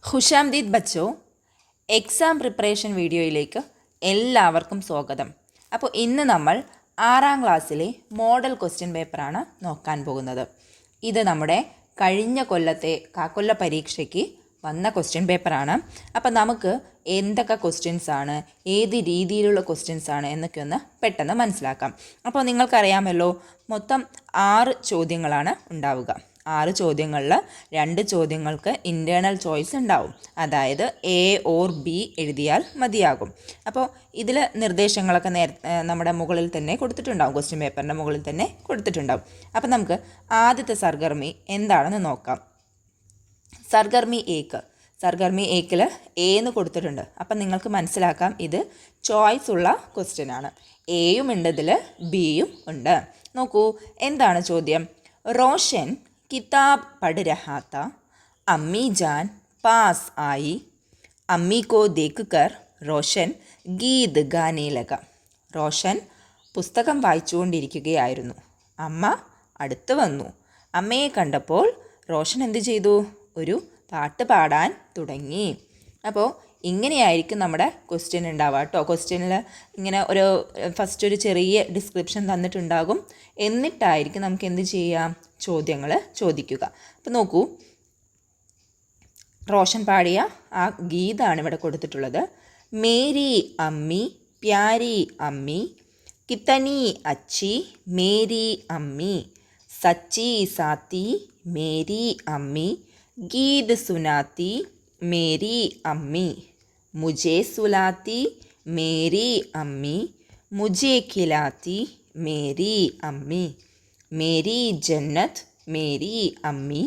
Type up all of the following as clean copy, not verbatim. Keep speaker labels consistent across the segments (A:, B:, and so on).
A: ഖുഷാംദീദ് ബച്ചോ exam preparation വീഡിയോയിലേക്ക് എല്ലാവർക്കും സ്വാഗതം. അപ്പോൾ ഇന്ന് നമ്മൾ 6ാം ക്ലാസ്സിലെ മോഡൽ ക്വസ്റ്റ്യൻ പേപ്പറാണ് നോക്കാൻ പോകുന്നത്. ഇത് നമ്മുടെ കഴിഞ്ഞ കൊല്ലത്തെ കാക്കൊല്ല പരീക്ഷയ്ക്ക് വന്ന ക്വസ്റ്റ്യൻ പേപ്പറാണ്. അപ്പോൾ നമുക്ക് എന്തൊക്കെ ക്വസ്റ്റ്യൻസ് ആണ്, ഏത് രീതിയിലുള്ള ക്വസ്റ്റ്യൻസ് ആണ് എന്നൊക്കെ ഒന്ന് പെട്ടെന്ന് മനസ്സിലാക്കാം. അപ്പോൾ നിങ്ങൾക്കറിയാമല്ലോ, മൊത്തം 6 ചോദ്യങ്ങളാണ് ഉണ്ടാവുക. 6 ചോദ്യങ്ങളിൽ 2 ചോദ്യങ്ങൾക്ക് ഇൻറ്റേർണൽ ചോയ്സ് ഉണ്ടാവും. അതായത് എ ഓർ ബി എഴുതിയാൽ മതിയാകും. അപ്പോൾ ഇതിൽ നിർദ്ദേശങ്ങളൊക്കെ നമ്മുടെ മുകളിൽ തന്നെ കൊടുത്തിട്ടുണ്ടാവും, ക്വസ്റ്റ്യൻ പേപ്പറിൻ്റെ മുകളിൽ തന്നെ കൊടുത്തിട്ടുണ്ടാവും. അപ്പോൾ നമുക്ക് ആദ്യത്തെ സർഗർമി എന്താണെന്ന് നോക്കാം. സർഗർമി ഏക്കിൽ എ എന്ന് കൊടുത്തിട്ടുണ്ട്. അപ്പം നിങ്ങൾക്ക് മനസ്സിലാക്കാം ഇത് ചോയ്സ് ഉള്ള ക്വസ്റ്റ്യൻ ആണ്. എയും ഉണ്ട്, ഇതിൽ ബിയും ഉണ്ട്. നോക്കൂ, എന്താണ് ചോദ്യം? റോഷൻ किताब पढ़ रहा था, अम्मी जान पास आई, अम्मी को देखकर റോഷൻ ഗീത് ഗാനെ ലഗ. റോഷൻ പുസ്തകം വായിച്ചുകൊണ്ടിരിക്കുകയായിരുന്നു. അമ്മ അടുത്ത് വന്നു. അമ്മയെ കണ്ടപ്പോൾ റോഷൻ എന്ത് ചെയ്തു? ഒരു പാട്ട് പാടാൻ തുടങ്ങി. അപ്പോൾ ഇങ്ങനെയായിരിക്കും നമ്മുടെ ക്വസ്റ്റ്യൻ ഉണ്ടാവുക കേട്ടോ. ക്വസ്റ്റ്യനിൽ ഇങ്ങനെ ഫസ്റ്റ് ഒരു ചെറിയ ഡിസ്ക്രിപ്ഷൻ തന്നിട്ടുണ്ടാകും. എന്നിട്ടായിരിക്കും നമുക്ക് എന്ത് ചെയ്യാം, ചോദ്യങ്ങൾ ചോദിക്കുക. അപ്പോൾ നോക്കൂ, റോഷൻ പാടിയ ആ ഗീതാണ് ഇവിടെ കൊടുത്തിട്ടുള്ളത്. മേരി അമ്മി പ്യാരി അമ്മി, കിത്തനി അച്ചി മേരി അമ്മി, സച്ചി സാത്തി മേരി അമ്മി, ഗീത് സുനാത്തി മേരി അമ്മി, മുझे सुलाती मेरी अम्मी, मुझे खिलाती मेरी अम्मी, मेरी जन्नत मेरी अम्मी,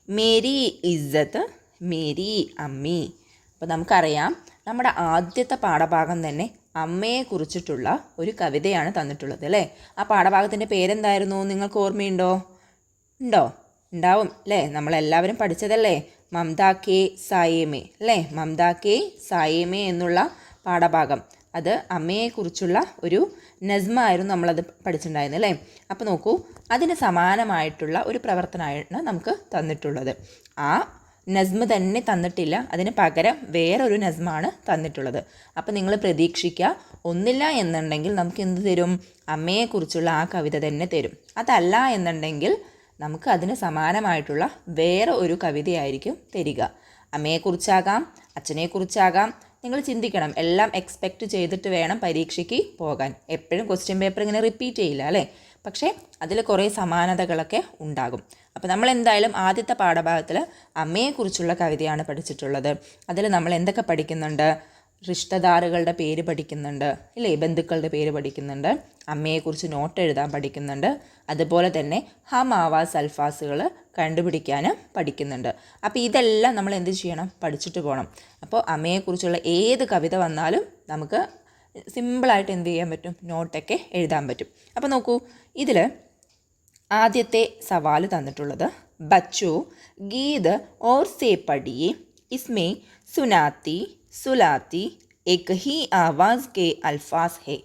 A: मेरी इज्जत मेरी अम्मी. അപ്പോൾ നമുക്കറിയാം, നമ്മുടെ ആദ്യത്തെ പാഠഭാഗം തന്നെ അമ്മയെ കുറിച്ചിട്ടുള്ള ഒരു കവിതയാണ് തന്നിട്ടുള്ളത് അല്ലേ. ആ പാഠഭാഗത്തിൻ്റെ പേരെന്തായിരുന്നു? നിങ്ങൾക്ക് ഓർമ്മയുണ്ടോ? ഉണ്ടാവും അല്ലേ, നമ്മളെല്ലാവരും പഠിച്ചതല്ലേ, മമത കെ സായേമേ അല്ലേ. മമത കെ സായേമേ എന്നുള്ള പാഠഭാഗം, അത് അമ്മയെക്കുറിച്ചുള്ള ഒരു നസ്മായിരുന്നു, നമ്മളത് പഠിച്ചിട്ടുണ്ടായിരുന്നു അല്ലേ. അപ്പോൾ നോക്കൂ, അതിന് സമാനമായിട്ടുള്ള ഒരു പ്രവർത്തനമാണ് നമുക്ക് തന്നിട്ടുള്ളത്. ആ നസ്മ തന്നെ തന്നിട്ടില്ല, അതിന് പകരം വേറൊരു നസ്മാണ് തന്നിട്ടുള്ളത്. അപ്പോൾ നിങ്ങൾ പ്രതീക്ഷിക്കുക, ഒന്നില്ല എന്നുണ്ടെങ്കിൽ നമുക്ക് എന്ത് തരും? അമ്മയെക്കുറിച്ചുള്ള ആ കവിത തന്നെ തരും. അതല്ല എന്നുണ്ടെങ്കിൽ നമുക്ക് അതിന് സമാനമായിട്ടുള്ള വേറെ ഒരു കവിതയായിരിക്കും തരിക. അമ്മയെക്കുറിച്ചാകാം, അച്ഛനെക്കുറിച്ചാകാം. നിങ്ങൾ ചിന്തിക്കണം, എല്ലാം എക്സ്പെക്റ്റ് ചെയ്തിട്ട് വേണം പരീക്ഷയ്ക്ക് പോകാൻ. എപ്പോഴും ക്വസ്റ്റ്യൻ പേപ്പർ ഇങ്ങനെ റിപ്പീറ്റ് ചെയ്യില്ല അല്ലേ, പക്ഷേ അതിൽ കുറേ സമാനതകളൊക്കെ ഉണ്ടാകും. അപ്പോൾ നമ്മൾ എന്തായാലും ആദ്യത്തെ പാഠഭാഗത്തിൽ അമ്മയെക്കുറിച്ചുള്ള കവിതയാണ് പഠിച്ചിട്ടുള്ളത്. അതിൽ നമ്മൾ എന്തൊക്കെ പഠിക്കുന്നുണ്ട്? റിഷ്തദാറുകളുടെ പേര് പഠിക്കുന്നുണ്ട് ഇല്ലേ, ബന്ധുക്കളുടെ പേര് പഠിക്കുന്നുണ്ട്, അമ്മയെക്കുറിച്ച് നോട്ട് എഴുതാൻ പഠിക്കുന്നുണ്ട്, അതുപോലെ തന്നെ ഹം ആവാസ് അൽഫാസുകൾ കണ്ടുപിടിക്കാനും പഠിക്കുന്നുണ്ട്. അപ്പോൾ ഇതെല്ലാം നമ്മൾ എന്ത് ചെയ്യണം? പഠിച്ചിട്ട് പോകണം. അപ്പോൾ അമ്മയെക്കുറിച്ചുള്ള ഏത് കവിത വന്നാലും നമുക്ക് സിമ്പിളായിട്ട് എന്ത് ചെയ്യാൻ പറ്റും? നോട്ടൊക്കെ എഴുതാൻ പറ്റും. അപ്പോൾ നോക്കൂ, ഇതിൽ ആദ്യത്തെ സവാൽ തന്നിട്ടുള്ളത് ബച്ചോ ഗീത് ഓർ സേ പഠിയേ ഇസ്മേ സുനാത്തി सुलाती एक ही आवाज़ के अल्फाज है,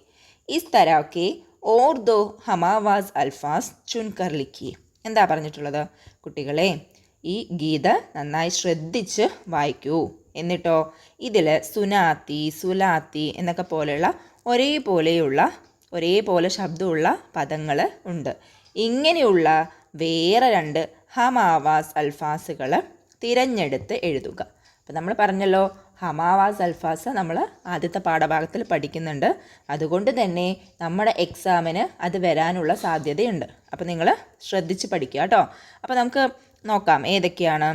A: इस तरह के और दो हम आवाज़ अल्फाज चुनकर लिखिए. എന്താ പറഞ്ഞിട്ടുള്ളത്? കുട്ടികളെ, ഈ ഗീത നന്നായി ശ്രദ്ധിച്ച് വായിക്കൂ. എന്നിട്ടോ ഇതിൽ സുനാത്തി സുലാത്തി എന്നൊക്കെ പോലെയുള്ള ഒരേപോലെ ശബ്ദമുള്ള പദങ്ങൾ ഉണ്ട്. ഇങ്ങനെയുള്ള വേറെ 2 ഹമാവാസ് അൽഫാസുകൾ തിരഞ്ഞെടുത്ത് എഴുതുക. അപ്പോൾ നമ്മൾ പറഞ്ഞല്ലോ, ഹമാവാസ് അൽഫാസ് നമ്മൾ ആദ്യത്തെ പാഠഭാഗത്തിൽ പഠിക്കുന്നുണ്ട്. അതുകൊണ്ട് തന്നെ നമ്മുടെ എക്സാമിന് അത് വരാനുള്ള സാധ്യതയുണ്ട്. അപ്പോൾ നിങ്ങൾ ശ്രദ്ധിച്ച് പഠിക്കുക കേട്ടോ. അപ്പോൾ നമുക്ക് നോക്കാം ഏതൊക്കെയാണ്.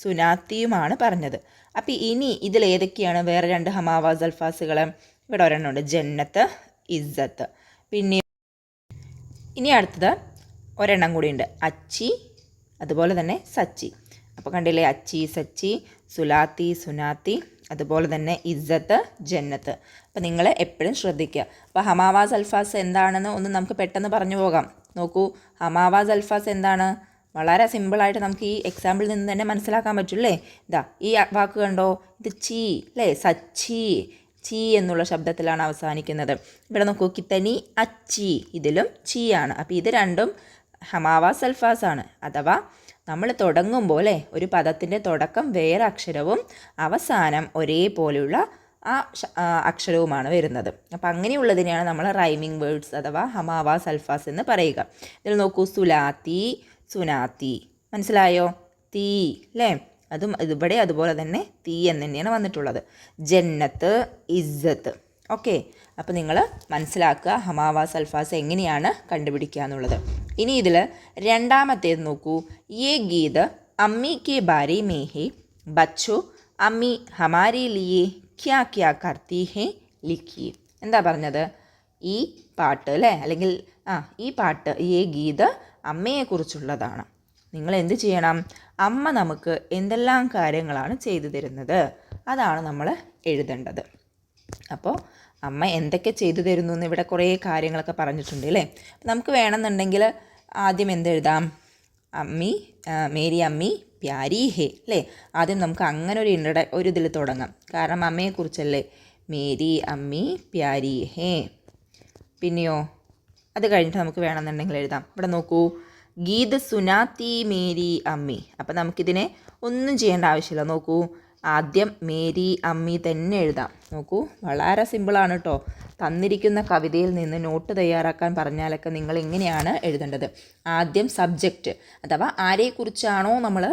A: സുനാത്തിയുമാണ് പറഞ്ഞത്. അപ്പോൾ ഇനി ഇതിൽ ഏതൊക്കെയാണ് വേറെ 2 ഹമാവാസ് അൽഫാസുകൾ? ഇവിടെ ഒരെണ്ണമുണ്ട്, ജന്നത്ത്, ഇസ്സത്ത്. പിന്നെ ഇനി അടുത്തത് ഒരെണ്ണം കൂടിയുണ്ട്, അച്ചി, അതുപോലെ തന്നെ സച്ചി. അപ്പോൾ കണ്ടില്ലേ, അച്ചി, സച്ചി, സുലാത്തി, സുനാത്തി, അതുപോലെ തന്നെ ഇസ്സത്ത്, ജന്നത്ത്. അപ്പോൾ നിങ്ങൾ എപ്പോഴും ശ്രദ്ധിക്കുക. അപ്പോൾ ഹമാവാസ് അൽഫാസ് എന്താണെന്ന് ഒന്ന് നമുക്ക് പെട്ടെന്ന് പറഞ്ഞു പോകാം. നോക്കൂ, ഹമാവാസ് അൽഫാസ് എന്താണ്? വളരെ സിമ്പിളായിട്ട് നമുക്ക് ഈ എക്സാമ്പിളിൽ നിന്ന് തന്നെ മനസ്സിലാക്കാൻ പറ്റുമല്ലേ. ഈ വാക്ക് കണ്ടോ, ഇത് ചീ അല്ലേ, സച്ചി, ചീ എന്നുള്ള ശബ്ദത്തിലാണ് അവസാനിക്കുന്നത്. ഇവിടെ നോക്കൂ, കിത്തനി അച്ചി, ഇതിലും ചീ ആണ്. അപ്പോൾ ഇത് രണ്ടും ഹമാവാസ് അൽഫാസ് ആണ്, അഥവാ നമ്മൾ തുടങ്ങുമ്പോൾ അല്ലേ ഒരു പദത്തിൻ്റെ തുടക്കം വേറെ അക്ഷരവും അവസാനം ഒരേപോലെയുള്ള അക്ഷരവുമാണ് വരുന്നത്. അപ്പം അങ്ങനെയുള്ളതിനെയാണ് നമ്മൾ റൈമിംഗ് വേർഡ്സ് അഥവാ ഹമാവാസ് അൽഫാസ് എന്ന് പറയുക. ഇതിൽ നോക്കൂ, സുലാത്തി, സുനാത്തി, മനസ്സിലായോ? തീ അല്ലേ, അതും ഇവിടെ അതുപോലെ തന്നെ തീ എന്ന് തന്നെയാണ് വന്നിട്ടുള്ളത്. ജന്നത്ത്, ഇസ്സത്ത്. ഓക്കെ, അപ്പോൾ നിങ്ങൾ മനസ്സിലാക്കുക ഹമാവാസ് അൽഫാസ് എങ്ങനെയാണ് കണ്ടുപിടിക്കുക എന്നുള്ളത്. ഇനി ഇതിൽ രണ്ടാമത്തേത് നോക്കൂ, യേ ഗീത് അമ്മി കെ ബാരെ മേ ഹേ ബച്ചോ അമ്മി ഹമാരെ ലിയേ ക്യാ ക്യാ കർത്തി ഹേ ലിഖിയേ. എന്താ പറഞ്ഞത്? ഈ പാട്ട് അല്ലേ, അല്ലെങ്കിൽ ഈ പാട്ട് യേ ഗീത് അമ്മയെക്കുറിച്ചുള്ളതാണ്. നിങ്ങൾ എന്ത് ചെയ്യണം? അമ്മ നമുക്ക് എന്തെല്ലാം കാര്യങ്ങളാണ് ചെയ്തു തരുന്നത്, അതാണ് നമ്മൾ എഴുതേണ്ടത്. അപ്പോൾ അമ്മ എന്തൊക്കെ ചെയ്തു തരുന്നു എന്ന് ഇവിടെ കുറേ കാര്യങ്ങളൊക്കെ പറഞ്ഞിട്ടുണ്ട് അല്ലേ. നമുക്ക് വേണമെന്നുണ്ടെങ്കിൽ ആദ്യം എന്തെഴുതാം? അമ്മി, മേരി അമ്മി പ്യാരി ഹേ അല്ലേ. ആദ്യം നമുക്ക് അങ്ങനെ ഒരു ഇതിൽ തുടങ്ങാം, കാരണം അമ്മയെക്കുറിച്ചല്ലേ. മേരി അമ്മി പ്യാരി ഹേ. പിന്നെയോ അത് കഴിഞ്ഞിട്ട് നമുക്ക് വേണമെന്നുണ്ടെങ്കിൽ എഴുതാം. ഇവിടെ നോക്കൂ, ഗീത് സുനാത്തി മേരി അമ്മി. അപ്പം നമുക്കിതിനെ ഒന്നും ചെയ്യേണ്ട ആവശ്യമില്ല. നോക്കൂ, ആദ്യം മേരി അമ്മി തന്നെ എഴുതാം. നോക്കൂ, വളരെ സിമ്പിളാണ് കേട്ടോ. തന്നിരിക്കുന്ന കവിതയിൽ നിന്ന് നോട്ട് തയ്യാറാക്കാൻ പറഞ്ഞാലൊക്കെ നിങ്ങൾ ഇങ്ങനെയാണ് എഴുതേണ്ടത്. ആദ്യം സബ്ജക്റ്റ് അഥവാ ആരെക്കുറിച്ചാണോ നമ്മൾ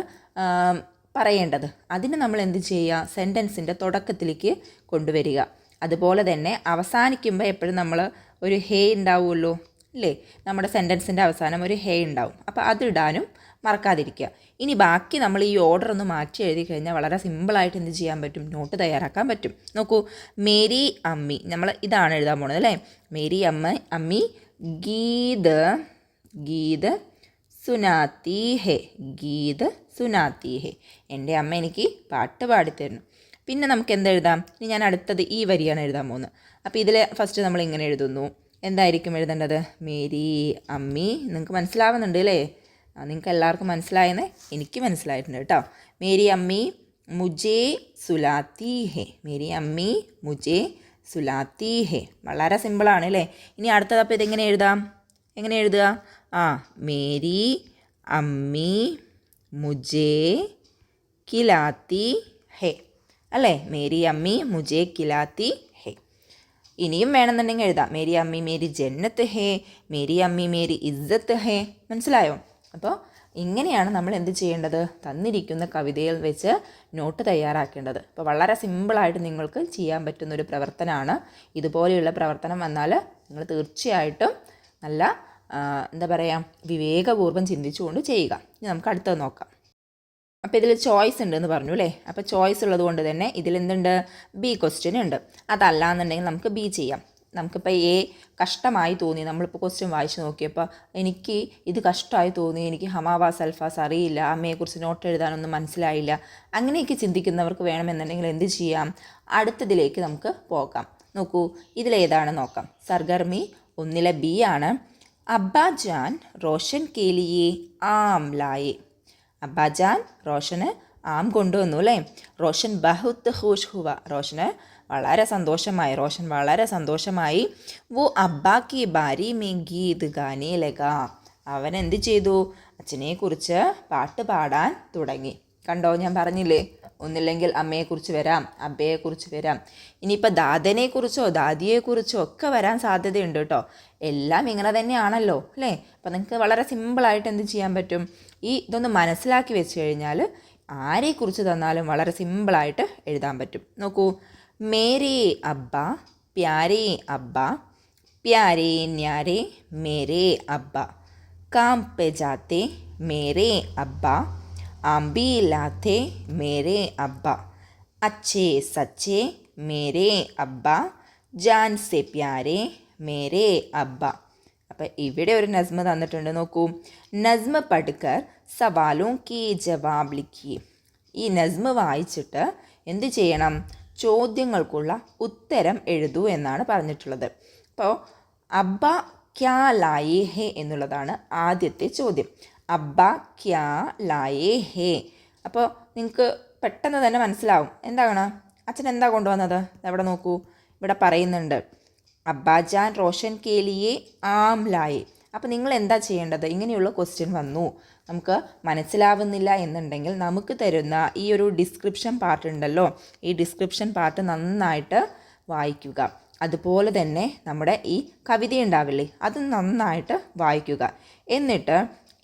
A: പറയേണ്ടത് അതിന് നമ്മൾ എന്ത് ചെയ്യുക? സെൻറ്റൻസിൻ്റെ തുടക്കത്തിലേക്ക് കൊണ്ടുവരിക. അതുപോലെ തന്നെ അവസാനിക്കുമ്പോൾ എപ്പോഴും നമ്മൾ ഒരു ഹേ ഉണ്ടാവുമല്ലോ അല്ലേ, നമ്മുടെ സെൻറ്റൻസിൻ്റെ അവസാനം ഒരു ഹേ ഉണ്ടാവും. അപ്പോൾ അതിടാനും മറക്കാതിരിക്കുക. ഇനി ബാക്കി നമ്മൾ ഈ ഓർഡർ ഒന്ന് മാറ്റി എഴുതി കഴിഞ്ഞാൽ വളരെ സിമ്പിളായിട്ട് എന്ത് ചെയ്യാൻ പറ്റും? നോട്ട് തയ്യാറാക്കാൻ പറ്റും. നോക്കൂ, മേരി അമ്മി, നമ്മൾ ഇതാണ് എഴുതാൻ പോണത് അല്ലേ. മേരി അമ്മി ഗീത് സുനാത്തി ഹേ, ഗീത് സുനാത്തി ഹേ. എൻ്റെ അമ്മ എനിക്ക് പാട്ട് പാടിത്തരുന്നു. പിന്നെ നമുക്ക് എന്തെഴുതാം? ഇനി ഞാൻ അടുത്തത് ഈ വരിയാണ് എഴുതാൻ പോകുന്നത്. അപ്പോൾ ഇതിൽ ഫസ്റ്റ് നമ്മൾ ഇങ്ങനെ എഴുതുന്നു. എന്തായിരിക്കും എഴുതേണ്ടത്? മേരി അമ്മി. നിങ്ങൾക്ക് മനസ്സിലാവുന്നുണ്ട് അല്ലേ? നിങ്ങൾക്ക് എല്ലാവർക്കും മനസ്സിലായെന്ന് എനിക്ക് മനസ്സിലായിട്ടുണ്ട് കേട്ടോ. മേരി അമ്മി മുജേ സുലാത്തി ഹേ, മേരി അമ്മി മുജേ സുലാത്തി ഹേ. വളരെ സിമ്പിളാണ് അല്ലേ. ഇനി അടുത്തത് അപ്പോൾ ഇതെങ്ങനെ എഴുതാം? എങ്ങനെ എഴുതുക? മേരി അമ്മി മുജേ കിലാത്തി ഹേ അല്ലേ. മേരി അമ്മി മുജേ കിലാത്തി ഹേ. ഇനിയും വേണമെന്നുണ്ടെങ്കിൽ എഴുതാം, മേരി അമ്മി മേരി ജന്നത്ത് ഹേ, മേരി അമ്മി മേരി ഇസ്സത്ത് ഹേ. മനസ്സിലായോ? അപ്പോൾ ഇങ്ങനെയാണ് നമ്മൾ എന്ത് ചെയ്യേണ്ടത്? തന്നിരിക്കുന്ന കവിതയിൽ വെച്ച് നോട്ട് തയ്യാറാക്കേണ്ടത്. അപ്പോൾ വളരെ സിമ്പിളായിട്ട് നിങ്ങൾക്ക് ചെയ്യാൻ പറ്റുന്നൊരു പ്രവർത്തനമാണ്. ഇതുപോലെയുള്ള പ്രവർത്തനം വന്നാൽ നിങ്ങൾ തീർച്ചയായിട്ടും നല്ല എന്താ പറയുക, വിവേകപൂർവ്വം ചിന്തിച്ചുകൊണ്ട് ചെയ്യുക. ഇനി നമുക്ക് അടുത്തത് നോക്കാം. അപ്പോൾ ഇതിൽ ചോയ്സ് ഉണ്ടെന്ന് പറഞ്ഞു അല്ലേ. അപ്പോൾ ചോയ്സ് ഉള്ളത് കൊണ്ട് തന്നെ ഇതിലെന്തുണ്ട്? ബി ക്വസ്റ്റ്യൻ ഉണ്ട്. അതല്ലാന്നുണ്ടെങ്കിൽ നമുക്ക് ബി ചെയ്യാം. നമുക്കിപ്പോൾ എ കഷ്ടമായി തോന്നി, നമ്മളിപ്പോൾ ക്വസ്റ്റ്യൻ വായിച്ച് നോക്കിയപ്പോൾ എനിക്ക് ഇത് കഷ്ടമായി തോന്നി, എനിക്ക് ഹമാവാസ് അൽഫാസ് അറിയില്ല, അമ്മയെക്കുറിച്ച് നോട്ട് എഴുതാനൊന്നും മനസ്സിലായില്ല, അങ്ങനെയൊക്കെ ചിന്തിക്കുന്നവർക്ക് വേണമെന്നുണ്ടെങ്കിൽ എന്ത് ചെയ്യാം? അടുത്തതിലേക്ക് നമുക്ക് പോകാം. നോക്കൂ, ഇതിലേതാണ് നോക്കാം. സർഗർമി 1 ബി ആണ്. അബ്ബാജാൻ റോഷൻ കേലിയെ ആം ലായേ. അബ്ബാജാൻ റോഷന് ആം കൊണ്ടുവന്നു അല്ലേ. റോഷൻ ബഹുത്ത് ഖുഷ് ഹുവ, റോഷൻ വളരെ സന്തോഷമായി. വോ അബ്ബാ കി ബാരി മേ ഗീത് ഗാനേ ലഗാ. അവൻ എന്ത് ചെയ്തു? അച്ഛനെക്കുറിച്ച് പാട്ട് പാടാൻ തുടങ്ങി. കണ്ടോ, ഞാൻ പറഞ്ഞില്ലേ, ഒന്നില്ലെങ്കിൽ അമ്മയെക്കുറിച്ച് വരാം, അബ്ബയെക്കുറിച്ച് വരാം, ഇനിയിപ്പോൾ ദാദനെക്കുറിച്ചോ ദാദിയെക്കുറിച്ചോ ഒക്കെ വരാൻ സാധ്യതയുണ്ട് കേട്ടോ. എല്ലാം ഇങ്ങനെ തന്നെയാണല്ലോ അല്ലേ. അപ്പോൾ നിങ്ങൾക്ക് വളരെ സിമ്പിളായിട്ട് എന്ത് ചെയ്യാൻ പറ്റും? ഇതൊന്ന് മനസ്സിലാക്കി വെച്ച് കഴിഞ്ഞാൽ ആരെക്കുറിച്ച് തന്നാലും വളരെ സിമ്പിളായിട്ട് എഴുതാൻ പറ്റും. നോക്കൂ, മേരേ അബ്ബ പ്യാരേ അബ്ബ പ്യാരേ ന്യാരേ മേരേ അബ്ബ കാം പെ ജാത്തെ മേരേ അബ്ബ ആംബി ലാത്തെ മേരേ അബ്ബ അച്ഛേ സച്ചേ മേരേ അബ്ബ ജാൻ സെ പ്യാരേ മേരേ അബ്ബ. അപ്പം ഇവിടെ ഒരു നസ്മ തന്നിട്ടുണ്ട്. നോക്കൂ, നസ്മ പഠിക്കർ സവാലോं की ജവാബ് ലിഖിയേ. ഈ നസ്മ വായിച്ചിട്ട് എന്ത് ചെയ്യണം? ചോദ്യങ്ങൾക്കുള്ള ഉത്തരം എഴുതൂ എന്നാണ് പറഞ്ഞിട്ടുള്ളത്. അപ്പോൾ അബ്ബ ക്യാ ലായേ ഹേ എന്നുള്ളതാണ് ആദ്യത്തെ ചോദ്യം. അബ്ബ ക്യാ ലായേ ഹേ. അപ്പോൾ നിങ്ങൾക്ക് പെട്ടെന്ന് തന്നെ മനസ്സിലാവും എന്താണ് അച്ഛൻ എന്താ കൊണ്ടുവന്നത്. അവിടെ നോക്കൂ, ഇവിടെ പറയുന്നുണ്ട് അബ്ബാജാൻ റോഷൻ കേലിയെ ആം ലായേ. അപ്പോൾ നിങ്ങൾ എന്താ ചെയ്യേണ്ടത്? ഇങ്ങനെയുള്ള ക്വസ്റ്റ്യൻ വന്നു, നമുക്ക് മനസ്സിലാവുന്നില്ല എന്നുണ്ടെങ്കിൽ നമുക്ക് തരുന്ന ഈ ഒരു ഡിസ്ക്രിപ്ഷൻ പാർട്ട് ഉണ്ടല്ലോ, ഈ ഡിസ്ക്രിപ്ഷൻ പാർട്ട് നന്നായിട്ട് വായിക്കുക. അതുപോലെ തന്നെ നമ്മുടെ ഈ കവിത ഉണ്ടാവില്ലേ, അത് നന്നായിട്ട് വായിക്കുക. എന്നിട്ട്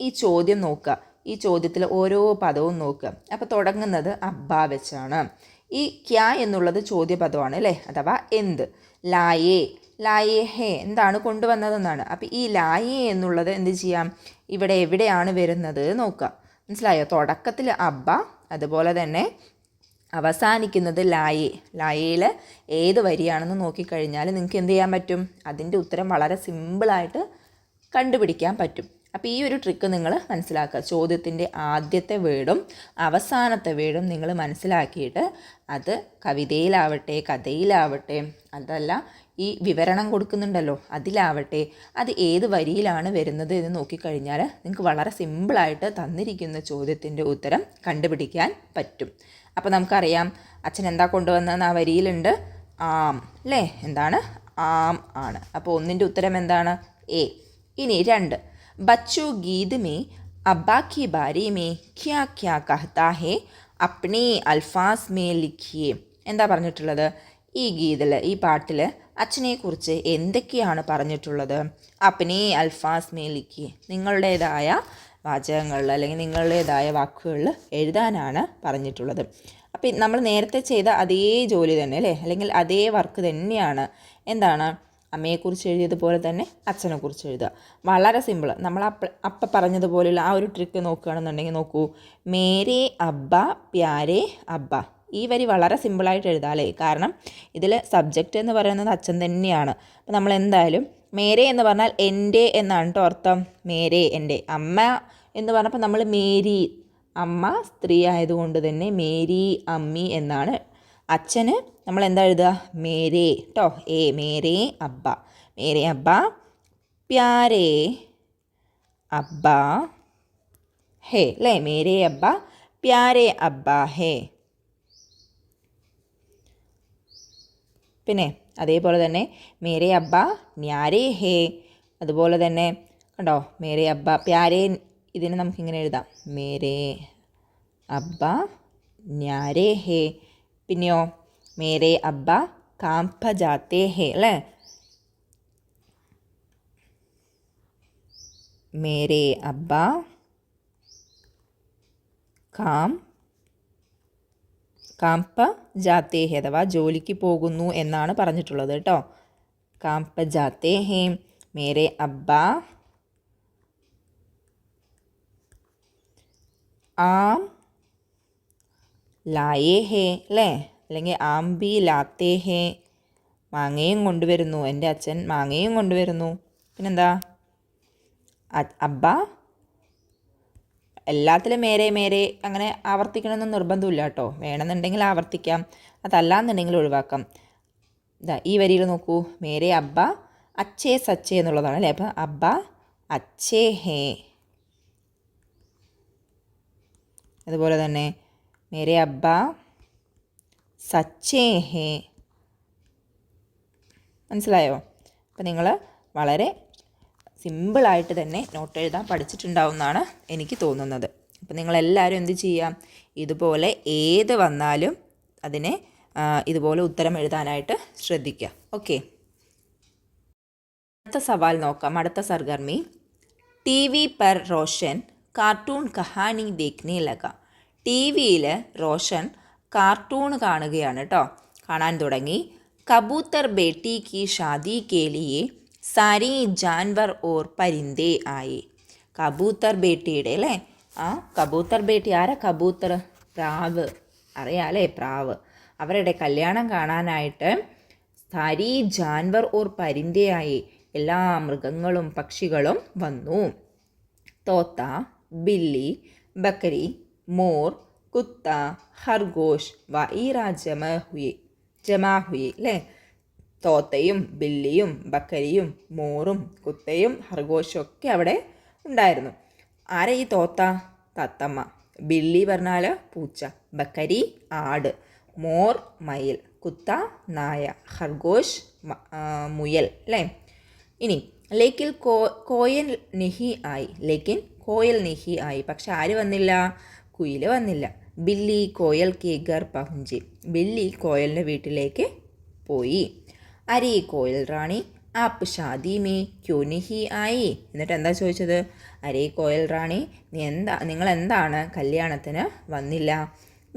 A: ഈ ചോദ്യം നോക്കുക. ഈ ചോദ്യത്തിൽ ഓരോ പദവും നോക്കുക. അപ്പോൾ തുടങ്ങുന്നത് അബ്ബ വെച്ചാണ്. ഈ ക്യാ എന്നുള്ളത് ചോദ്യപദമാണ് അല്ലേ, അഥവാ എന്ത്. ലായേ, ലായേ ഹേ, എന്താണ് കൊണ്ടുവന്നതെന്നാണ്. അപ്പോൾ ഈ ലായേ എന്നുള്ളത് എന്ത് ചെയ്യാം, ഇവിടെ എവിടെയാണ് വരുന്നത് നോക്കുക. മനസ്സിലായോ? തുടക്കത്തിൽ അബ്ബ, അതുപോലെ തന്നെ അവസാനിക്കുന്നത് ലായേ. ലായയിൽ ഏത് വരിയാണെന്ന് നോക്കിക്കഴിഞ്ഞാൽ നിങ്ങൾക്ക് എന്ത് ചെയ്യാൻ പറ്റും, അതിൻ്റെ ഉത്തരം വളരെ സിമ്പിളായിട്ട് കണ്ടുപിടിക്കാൻ പറ്റും. അപ്പോൾ ഈ ഒരു ട്രിക്ക് നിങ്ങൾ മനസ്സിലാക്കുക. ചോദ്യത്തിൻ്റെ ആദ്യത്തെ വേർഡും അവസാനത്തെ വേർഡും നിങ്ങൾ മനസ്സിലാക്കിയിട്ട് അത് കവിതയിലാവട്ടെ, കഥയിലാവട്ടെ, അതല്ല ഈ വിവരണം കൊടുക്കുന്നുണ്ടല്ലോ അതിലാവട്ടെ, അത് ഏത് വരിയിലാണ് വരുന്നത് എന്ന് നോക്കിക്കഴിഞ്ഞാൽ നിങ്ങൾക്ക് വളരെ സിമ്പിളായിട്ട് തന്നിരിക്കുന്ന ചോദ്യത്തിൻ്റെ ഉത്തരം കണ്ടുപിടിക്കാൻ പറ്റും. അപ്പോൾ നമുക്കറിയാം അച്ഛൻ എന്താ കൊണ്ടുവന്നതെന്ന് ആ വരിയിലുണ്ട്, ആം അല്ലേ. എന്താണ്? ആം ആണ്. അപ്പോൾ ഒന്നിൻ്റെ ഉത്തരം എന്താണ്? എ. ഇനി 2, बच्चों गीत में अब्बा के बारे में क्या क्या कहता है अपने अल्फाज में लिखिए. എന്താ പറഞ്ഞിട്ടുള്ളത്? ഈ ഗീതിൽ, ഈ പാട്ടിൽ അച്ഛനെക്കുറിച്ച് എന്തൊക്കെയാണ് പറഞ്ഞിട്ടുള്ളത്? അപ്നെ അൽഫാസ് മേ ലിഖിയെ, നിങ്ങളുടേതായ വാചകങ്ങളിൽ അല്ലെങ്കിൽ നിങ്ങളുടേതായ വാക്കുകളിൽ എഴുതാനാണ് പറഞ്ഞിട്ടുള്ളത്. അപ്പം നമ്മൾ നേരത്തെ ചെയ്ത അതേ ജോലി തന്നെ അല്ലേ, അല്ലെങ്കിൽ അതേ വർക്ക് തന്നെയാണ്. എന്താണ്? അമ്മയെക്കുറിച്ച് എഴുതിയതുപോലെ തന്നെ അച്ഛനെക്കുറിച്ച് എഴുതുക. വളരെ സിമ്പിൾ. നമ്മൾ അപ്പം പറഞ്ഞതുപോലെയുള്ള ആ ഒരു ട്രിക്ക് നോക്കുകയാണെന്നുണ്ടെങ്കിൽ നോക്കൂ, മേരേ അബ്ബ പ്യാരേ അബ്ബ. ഈ വരി വളരെ സിമ്പിളായിട്ട് എഴുതാം അല്ലേ, കാരണം ഇതിൽ സബ്ജക്റ്റ് എന്ന് പറയുന്നത് അച്ഛൻ തന്നെയാണ്. അപ്പം നമ്മൾ എന്തായാലും മേരേ എന്ന് പറഞ്ഞാൽ എൻ്റെ എന്നാണ് കേട്ടോ അർത്ഥം. മേരേ എൻ്റെ. അമ്മ എന്ന് പറഞ്ഞപ്പോൾ നമ്മൾ മേരി, അമ്മ സ്ത്രീ ആയതുകൊണ്ട് തന്നെ മേരി അമ്മി എന്നാണ്. അച്ഛന് നമ്മൾ എന്താ എഴുതുക? മേരേ കേട്ടോ. എ, മേരേ അബ്ബ. മേരേ അബ്ബ പ്യാരേ അബ്ബ ഹേ അല്ലേ. മേരേ അബ്ബ പ്യാരേ അബ്ബ ഹേ. പിന്നെ അതേപോലെ തന്നെ മേരേ അബ്ബ ന്യാരേ ഹേ. അതുപോലെ തന്നെ കണ്ടോ, മേരേ അബ്ബ പ്യാരേ, ഇതിന് നമുക്കിങ്ങനെ എഴുതാം, മേരേ അബ്ബ ന്യാരേ ഹേ. പിന്നെയോ മേരേ അബ്ബ കാം പ ജാത്തേ ഹേ അല്ലേ. മേരേ അബ്ബ കാം പ ജാത്തേ ഹേ, അഥവാ ജോലിക്ക് പോകുന്നു എന്നാണ് പറഞ്ഞിട്ടുള്ളത് കേട്ടോ. കാം പ ജാത്തേ ഹേ. മേരേ അബ്ബ ആം ലായേ ഹേ അല്ലേ, അല്ലെങ്കിൽ ആം ബി ലാത്തേ ഹേ, മാങ്ങയും കൊണ്ടുവരുന്നു, എൻ്റെ അച്ഛൻ മാങ്ങയും കൊണ്ടുവരുന്നു. പിന്നെന്താ? അബ്ബ. എല്ലാത്തിലും മേരെ മേരെ അങ്ങനെ ആവർത്തിക്കണമെന്ന് നിർബന്ധമില്ല കേട്ടോ, വേണമെന്നുണ്ടെങ്കിൽ ആവർത്തിക്കാം, അതല്ലാന്നുണ്ടെങ്കിൽ ഒഴിവാക്കാം. ഇതാ ഈ വരിയിൽ നോക്കൂ, മേരെ അബ്ബ അച്ഛേ സച്ചേ എന്നുള്ളതാണ് അല്ലേ. അപ്പം അബ്ബ അച്ഛേ ഹേ. അതുപോലെ തന്നെ മേരെ അബ്ബ സച്ചേ ഹേ. മനസ്സിലായോ? അപ്പം നിങ്ങൾ വളരെ സിമ്പിളായിട്ട് തന്നെ നോട്ട് എഴുതാൻ പഠിച്ചിട്ടുണ്ടാവുമെന്നാണ് എനിക്ക് തോന്നുന്നത്. അപ്പം നിങ്ങളെല്ലാവരും എന്ത് ചെയ്യാം, ഇതുപോലെ ഏത് വന്നാലും അതിനെ ഇതുപോലെ ഉത്തരം എഴുതാനായിട്ട് ശ്രദ്ധിക്കുക. ഓക്കെ, അടുത്ത സവാൽ നോക്കാം. അടുത്ത സർഗർമി. ടി വി പർ റോഷൻ കാർട്ടൂൺ കഹാനി ദേഖ്നെ ലഗ. ടി വിയിൽ റോഷൻ കാർട്ടൂൺ കാണുകയാണ് കേട്ടോ, കാണാൻ തുടങ്ങി. കബൂത്തർ ബേട്ടി കി ഷാദി കെ ലിയെ സാരി ജാൻവർ ഓർ പരിന്തേ ആയി. കബൂത്തർ ബേട്ടിയുടെ അല്ലേ, ആ കബൂത്തർ ബേട്ടി ആരാ? കബൂത്തർ, പ്രാവ്, അറിയാലേ, പ്രാവ്. അവരുടെ കല്യാണം കാണാനായിട്ട് സാരി ജാൻവർ ഓർ പരിന്തേ ആയി, എല്ലാ മൃഗങ്ങളും പക്ഷികളും വന്നു. തോത്ത, ബില്ലി, ബക്കരി, മോർ, കുത്ത, ഖർഗോഷ് വഈറ ജമാ ഹുയി അല്ലേ. തോത്തയും ബില്ലിയും ബക്കരിയും മോറും കുത്തയും ഖർഗോഷും ഒക്കെ അവിടെ ഉണ്ടായിരുന്നു. ആരാ ഈ തോത്ത? തത്തമ്മ. ബില്ലി പറഞ്ഞാൽ പൂച്ച, ബക്കരി ആട്, മോർ മയിൽ, കുത്ത നായ, ഖർഗോഷ് മുയൽ അല്ലേ. ഇനി ലേക്കിൻ കോയൻ നഹി ആയി, ലേക്കിൻ കോയൽ നെഹി ആയി. പക്ഷെ ആര് വന്നില്ല? കുയിൽ വന്നില്ല. ബില്ലി കോയൽ കെ ഘർ പഹുഞ്ചി. ബില്ലി കോയലിൻ്റെ വീട്ടിലേക്ക് പോയി. അരേ കോയൽ റാണി ആപ്പ് ഷാദി മേ ക്യോ നെഹി ആയി. എന്നിട്ട് എന്താ ചോദിച്ചത്? അരേ കോയൽ റാണി, നിങ്ങൾ എന്താണ് കല്യാണത്തിന് വന്നില്ല?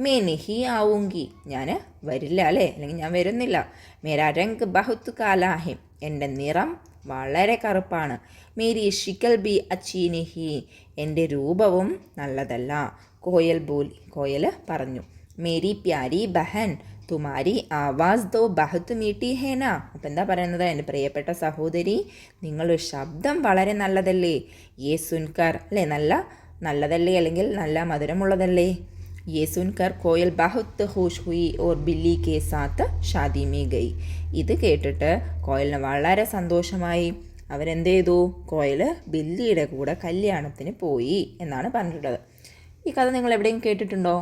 A: മേ നെഹി ആവുങ്കി, ഞാൻ വരില്ല അല്ലേ, അല്ലെങ്കിൽ ഞാൻ വരുന്നില്ല. മേരാ രംഗ് ബഹുത്ത് കാലാ ഹെ, എൻ്റെ നിറം വളരെ കറുപ്പാണ്. മേരി ഷിക്കൽ ബി അച്ചി നെഹി, എൻ്റെ രൂപവും നല്ലതല്ല. കോയൽ പറഞ്ഞു. മേരി പ്യാരി ബഹൻ തുമാരി ആവാസ് ദോ ബഹുത്ത് മീട്ടി ഹേന. അപ്പം എന്താ പറയുന്നത്? എൻ്റെ പ്രിയപ്പെട്ട സഹോദരി, നിങ്ങളുടെ ശബ്ദം വളരെ നല്ലതല്ലേ. യേ സുൻകർ, അല്ലേ, നല്ലതല്ലേ, അല്ലെങ്കിൽ നല്ല മധുരമുള്ളതല്ലേ. യേ സുൻകർ Koel ബഹുത്ത് ഖുഷ് ഹുയി or Billy K Saath Shaadi may ഗയി. ഇത് കേട്ടിട്ട് കോയലിന് വളരെ സന്തോഷമായി. അവരെന്ത് ചെയ്തു? കോയൽ ബില്ലിയുടെ കൂടെ കല്യാണത്തിന് പോയി എന്നാണ് പറഞ്ഞിട്ടുള്ളത്. ഈ കഥ നിങ്ങൾ എവിടെയും കേട്ടിട്ടുണ്ടോ?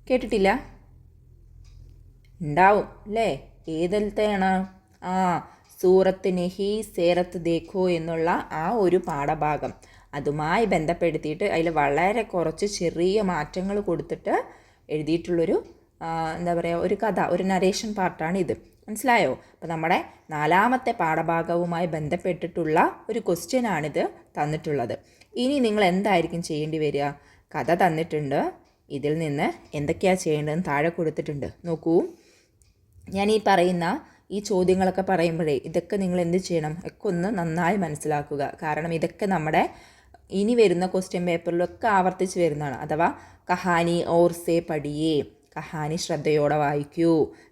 A: കേട്ടിട്ടില്ല? ഉണ്ടാവും അല്ലേ? ഏതിലത്തെയാണ്? സൂറത്ത് നെഹി സേറത്ത് ദേഖോ എന്നുള്ള ആ ഒരു പാഠഭാഗം, അതുമായി ബന്ധപ്പെടുത്തിയിട്ട് അതിൽ വളരെ കുറച്ച് ചെറിയ മാറ്റങ്ങൾ കൊടുത്തിട്ട് എഴുതിയിട്ടുള്ളൊരു എന്താ പറയുക, ഒരു കഥ, ഒരു നരേഷൻ പാർട്ടാണിത്. മനസ്സിലായോ? അപ്പോൾ നമ്മുടെ 4ാമത്തെ പാഠഭാഗവുമായി ബന്ധപ്പെട്ടിട്ടുള്ള ഒരു ക്വസ്റ്റ്യനാണിത് തന്നിട്ടുള്ളത്. ഇനി നിങ്ങൾ എന്തായിരിക്കും ചെയ്യേണ്ടി വരിക? കഥ തന്നിട്ടുണ്ട്, ഇതിൽ നിന്ന് എന്തൊക്കെയാണ് ചെയ്യേണ്ടതെന്ന് താഴെ കൊടുത്തിട്ടുണ്ട്. നോക്കൂ, ഞാൻ ഈ പറയുന്ന ഈ ചോദ്യങ്ങളൊക്കെ പറയുമ്പോഴേ ഇതൊക്കെ നിങ്ങൾ എന്ത് ചെയ്യണം? ഒക്കെ ഒന്ന് നന്നായി മനസ്സിലാക്കുക. കാരണം ഇതൊക്കെ നമ്മുടെ ഇനി വരുന്ന ക്വസ്റ്റ്യൻ പേപ്പറിലൊക്കെ ആവർത്തിച്ച് വരുന്നതാണ്. അഥവാ കഹാനി ഓർ സേ പഠിയേ, കഹാനി ശ്രദ്ധയോടെ വായിക്കൂ.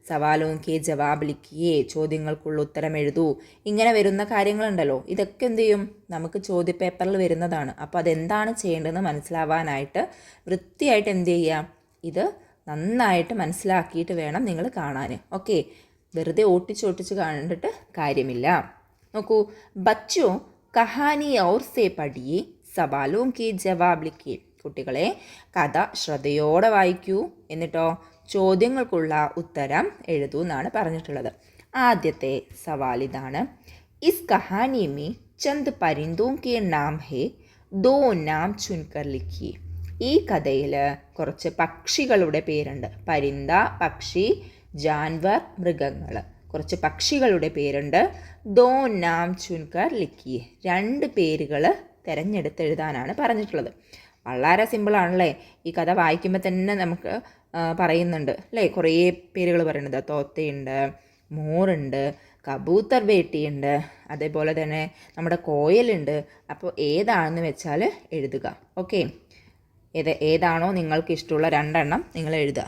A: സവാലോം കെ ജവാബ് ലിഖിയേ, ചോദ്യങ്ങൾക്കുള്ള ഉത്തരം എഴുതൂ. ഇങ്ങനെ വരുന്ന കാര്യങ്ങളുണ്ടല്ലോ, ഇതൊക്കെ എന്ത് ചെയ്യും? നമുക്ക് ചോദ്യപേപ്പറിൽ വരുന്നതാണ്. അപ്പോൾ അതെന്താണ് ചെയ്യേണ്ടതെന്ന് മനസ്സിലാവാനായിട്ട് വൃത്തിയായിട്ട് എന്ത് ചെയ്യുക? ഇത് നന്നായിട്ട് മനസ്സിലാക്കിയിട്ട് വേണം നിങ്ങൾ കാണാൻ. ഓക്കെ, വെറുതെ ഓട്ടിച്ച് കണ്ടിട്ട് കാര്യമില്ല. നോക്കൂ, ബച്ചോ കഹാനി ഔർ സേ പഠിയേ സവാലോം കെ ജവാബ് ലിഖിയേ. കുട്ടികളെ, കഥ ശ്രദ്ധയോടെ വായിക്കൂ, എന്നിട്ടോ ചോദ്യങ്ങൾക്കുള്ള ഉത്തരം എഴുതൂ എന്നാണ് പറഞ്ഞിട്ടുള്ളത്. ആദ്യത്തെ സവാൽ ഇതാണ്. ഇസ് കഹാനി മേ ചന്ദ് പരിന്തോം കെ നാം ഹേ, ദോ നാം ചുൻകർ ലിഖിയേ. ഈ കഥയിൽ കുറച്ച് പക്ഷികളുടെ പേരുണ്ട്. പരിന്ത പക്ഷി, ജാൻവർ മൃഗങ്ങൾ, കുറച്ച് പക്ഷികളുടെ പേരുണ്ട്. ദോ നാം ചുൻകർ ലിഖിയേ, 2 പേരുകൾ തിരഞ്ഞെടുത്തെഴുതാനാണ് പറഞ്ഞിട്ടുള്ളത്. വളരെ സിമ്പിളാണല്ലേ? ഈ കഥ വായിക്കുമ്പോൾ തന്നെ നമുക്ക് പറയുന്നുണ്ട് അല്ലേ, കുറേ പേരുകൾ പറയുന്നത്. തോത്തയുണ്ട്, മോറുണ്ട്, കബൂത്തർ വേട്ടിയുണ്ട്, അതേപോലെ തന്നെ നമ്മുടെ കോയലുണ്ട്. അപ്പോൾ ഏതാണെന്ന് വെച്ചാൽ എഴുതുക. ഓക്കെ, ഏതാണോ നിങ്ങൾക്ക് ഇഷ്ടമുള്ള 2 എണ്ണം നിങ്ങൾ എഴുതുക.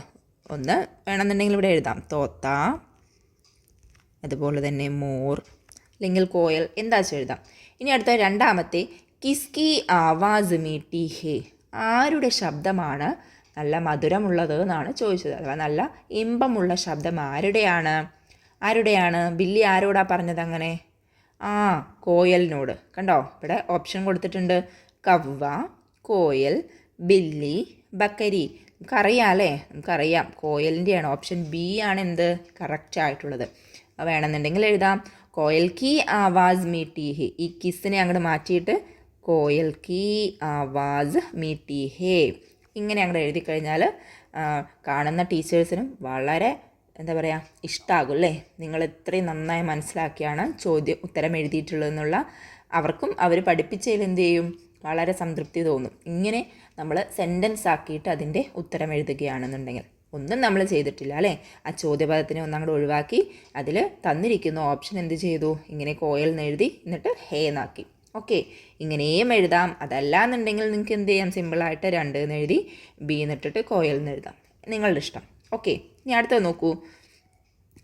A: ഒന്ന് വേണമെന്നുണ്ടെങ്കിൽ ഇവിടെ എഴുതാം, തോത്ത, അതുപോലെ തന്നെ മോർ, അല്ലെങ്കിൽ കോയൽ, എന്താ വെച്ചാൽ എഴുതാം. ഇനി അടുത്ത 2ാമത്തെ, കിസ്കി ആവാസ് മീട്ടി ഹേ, ആരുടെ ശബ്ദമാണ് നല്ല മധുരമുള്ളത് എന്നാണ് ചോദിച്ചത്. അഥവാ നല്ല ഇമ്പമുള്ള ശബ്ദം ആരുടെയാണ്? ബില്ലി ആരോടാ പറഞ്ഞത് അങ്ങനെ? കോയലിനോട്. കണ്ടോ, ഇവിടെ ഓപ്ഷൻ കൊടുത്തിട്ടുണ്ട്. കവ്വ, കോയൽ, ബില്ലി, ബക്കരി. നമുക്കറിയാം കോയലിൻ്റെയാണ്. ഓപ്ഷൻ ബി ആണ് എന്ത് കറക്റ്റ് ആയിട്ടുള്ളത്. വേണമെന്നുണ്ടെങ്കിൽ എഴുതാം, കോയൽ കി ആവാസ് മീട്ടി ഹേ. ഈ കിസിനെ അങ്ങോട്ട് മാറ്റിയിട്ട് കോയൽ കി ആവാസ് മീട്ടി ഹേ, ഇങ്ങനെ അങ്ങോട്ട് എഴുതി കഴിഞ്ഞാൽ കാണുന്ന ടീച്ചേഴ്സിനും വളരെ എന്താ പറയുക, ഇഷ്ടമാകും അല്ലേ? നിങ്ങൾ ഇത്രയും നന്നായി മനസ്സിലാക്കിയാണ് ഉത്തരം എഴുതിയിട്ടുള്ളതെന്നുള്ള അവർക്കും അവർ പഠിപ്പിച്ചതിൽ എന്ത് ചെയ്യും? വളരെ സംതൃപ്തി തോന്നും. ഇങ്ങനെ നമ്മൾ സെൻറ്റൻസ് ആക്കിയിട്ട് അതിൻ്റെ ഉത്തരം എഴുതുകയാണെന്നുണ്ടെങ്കിൽ. ഒന്നും നമ്മൾ ചെയ്തിട്ടില്ല അല്ലേ? ആ ചോദ്യപദത്തിനെ ഒന്നങ്ങോട്ട് ഒഴിവാക്കി അതിൽ തന്നിരിക്കുന്ന ഓപ്ഷൻ എന്ത് ചെയ്തു? ഇങ്ങനെ കോയൽ എന്ന് എഴുതി, എന്നിട്ട് ഹേ എന്നാക്കി. ഓക്കെ, ഇങ്ങനെയും എഴുതാം. അതല്ല എന്നുണ്ടെങ്കിൽ നിങ്ങൾക്ക് എന്ത് ചെയ്യാം? സിമ്പിളായിട്ട് 2 എന്ന് എഴുതി ബി എന്നിട്ടിട്ട് കോയൽ എന്ന് എഴുതാം, നിങ്ങളുടെ ഇഷ്ടം. ഓക്കെ, ഇനി അടുത്തത് നോക്കൂ,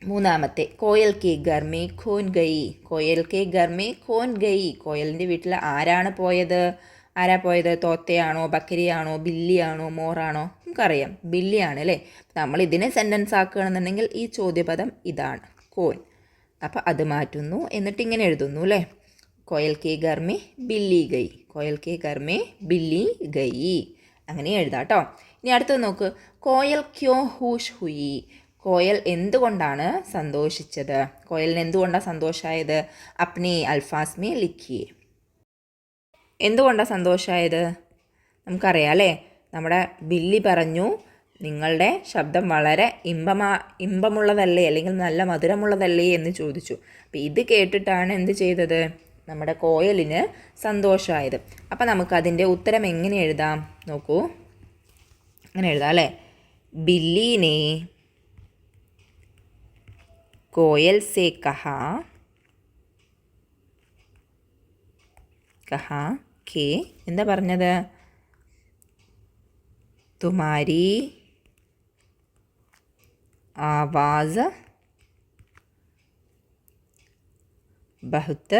A: 3ാമത്തെ, കോയൽ കെ ഘർ മേ ഖോൻ ഗയി. കോയൽ കെ ഘർ മേ ഖോൻ ഗയി, കോയലിൻ്റെ വീട്ടിൽ ആരാ പോയത്? തോത്തയാണോ, ബക്കരിയാണോ, ബില്ലിയാണോ, മോറാണോ? നമുക്കറിയാം ബില്ലിയാണ് അല്ലേ? നമ്മൾ ഇതിനെ സെൻറ്റൻസ് ആക്കുകയാണെന്നുണ്ടെങ്കിൽ ഈ ചോദ്യപദം ഇതാണ്, കോൻ. അപ്പോൾ അത് മാറ്റുന്നു, എന്നിട്ട് ഇങ്ങനെ എഴുതുന്നു അല്ലേ, കോയൽ കെ ഘർ മേ ബില്ലി ഗയി, കോയൽ കെ ഘർ മേ ബില്ലി ഗയി, അങ്ങനെ എഴുതാം കേട്ടോ. ഇനി അടുത്തത് നോക്ക്, കോയൽ ക്യോ ഹൂഷ് ഹുയി. കോയൽ എന്തുകൊണ്ടാണ് സന്തോഷിച്ചത്? കോയലിന് എന്തുകൊണ്ടാണ് സന്തോഷമായത്? അപ്നെ അൽഫാസ് മേ ലിഖിയേ. എന്തുകൊണ്ടാണ് സന്തോഷമായത്? നമുക്കറിയാം അല്ലേ, നമ്മുടെ ബില്ലി പറഞ്ഞു നിങ്ങളുടെ ശബ്ദം വളരെ ഇമ്പമുള്ളതല്ലേ അല്ലെങ്കിൽ നല്ല മധുരമുള്ളതല്ലേ എന്ന് ചോദിച്ചു. അപ്പോൾ ഇത് കേട്ടിട്ടാണ് എന്ത് ചെയ്തത്, നമ്മുടെ കോയലിന് സന്തോഷമായത്. അപ്പോൾ നമുക്കതിൻ്റെ ഉത്തരം എങ്ങനെ എഴുതാം നോക്കൂ. അങ്ങനെ എഴുതാം അല്ലേ. ബില്ലീനെ കോയൽ സേ കഹാ കെ എന്താ പറഞ്ഞത്, തുമാരി ആവാസ് बहुत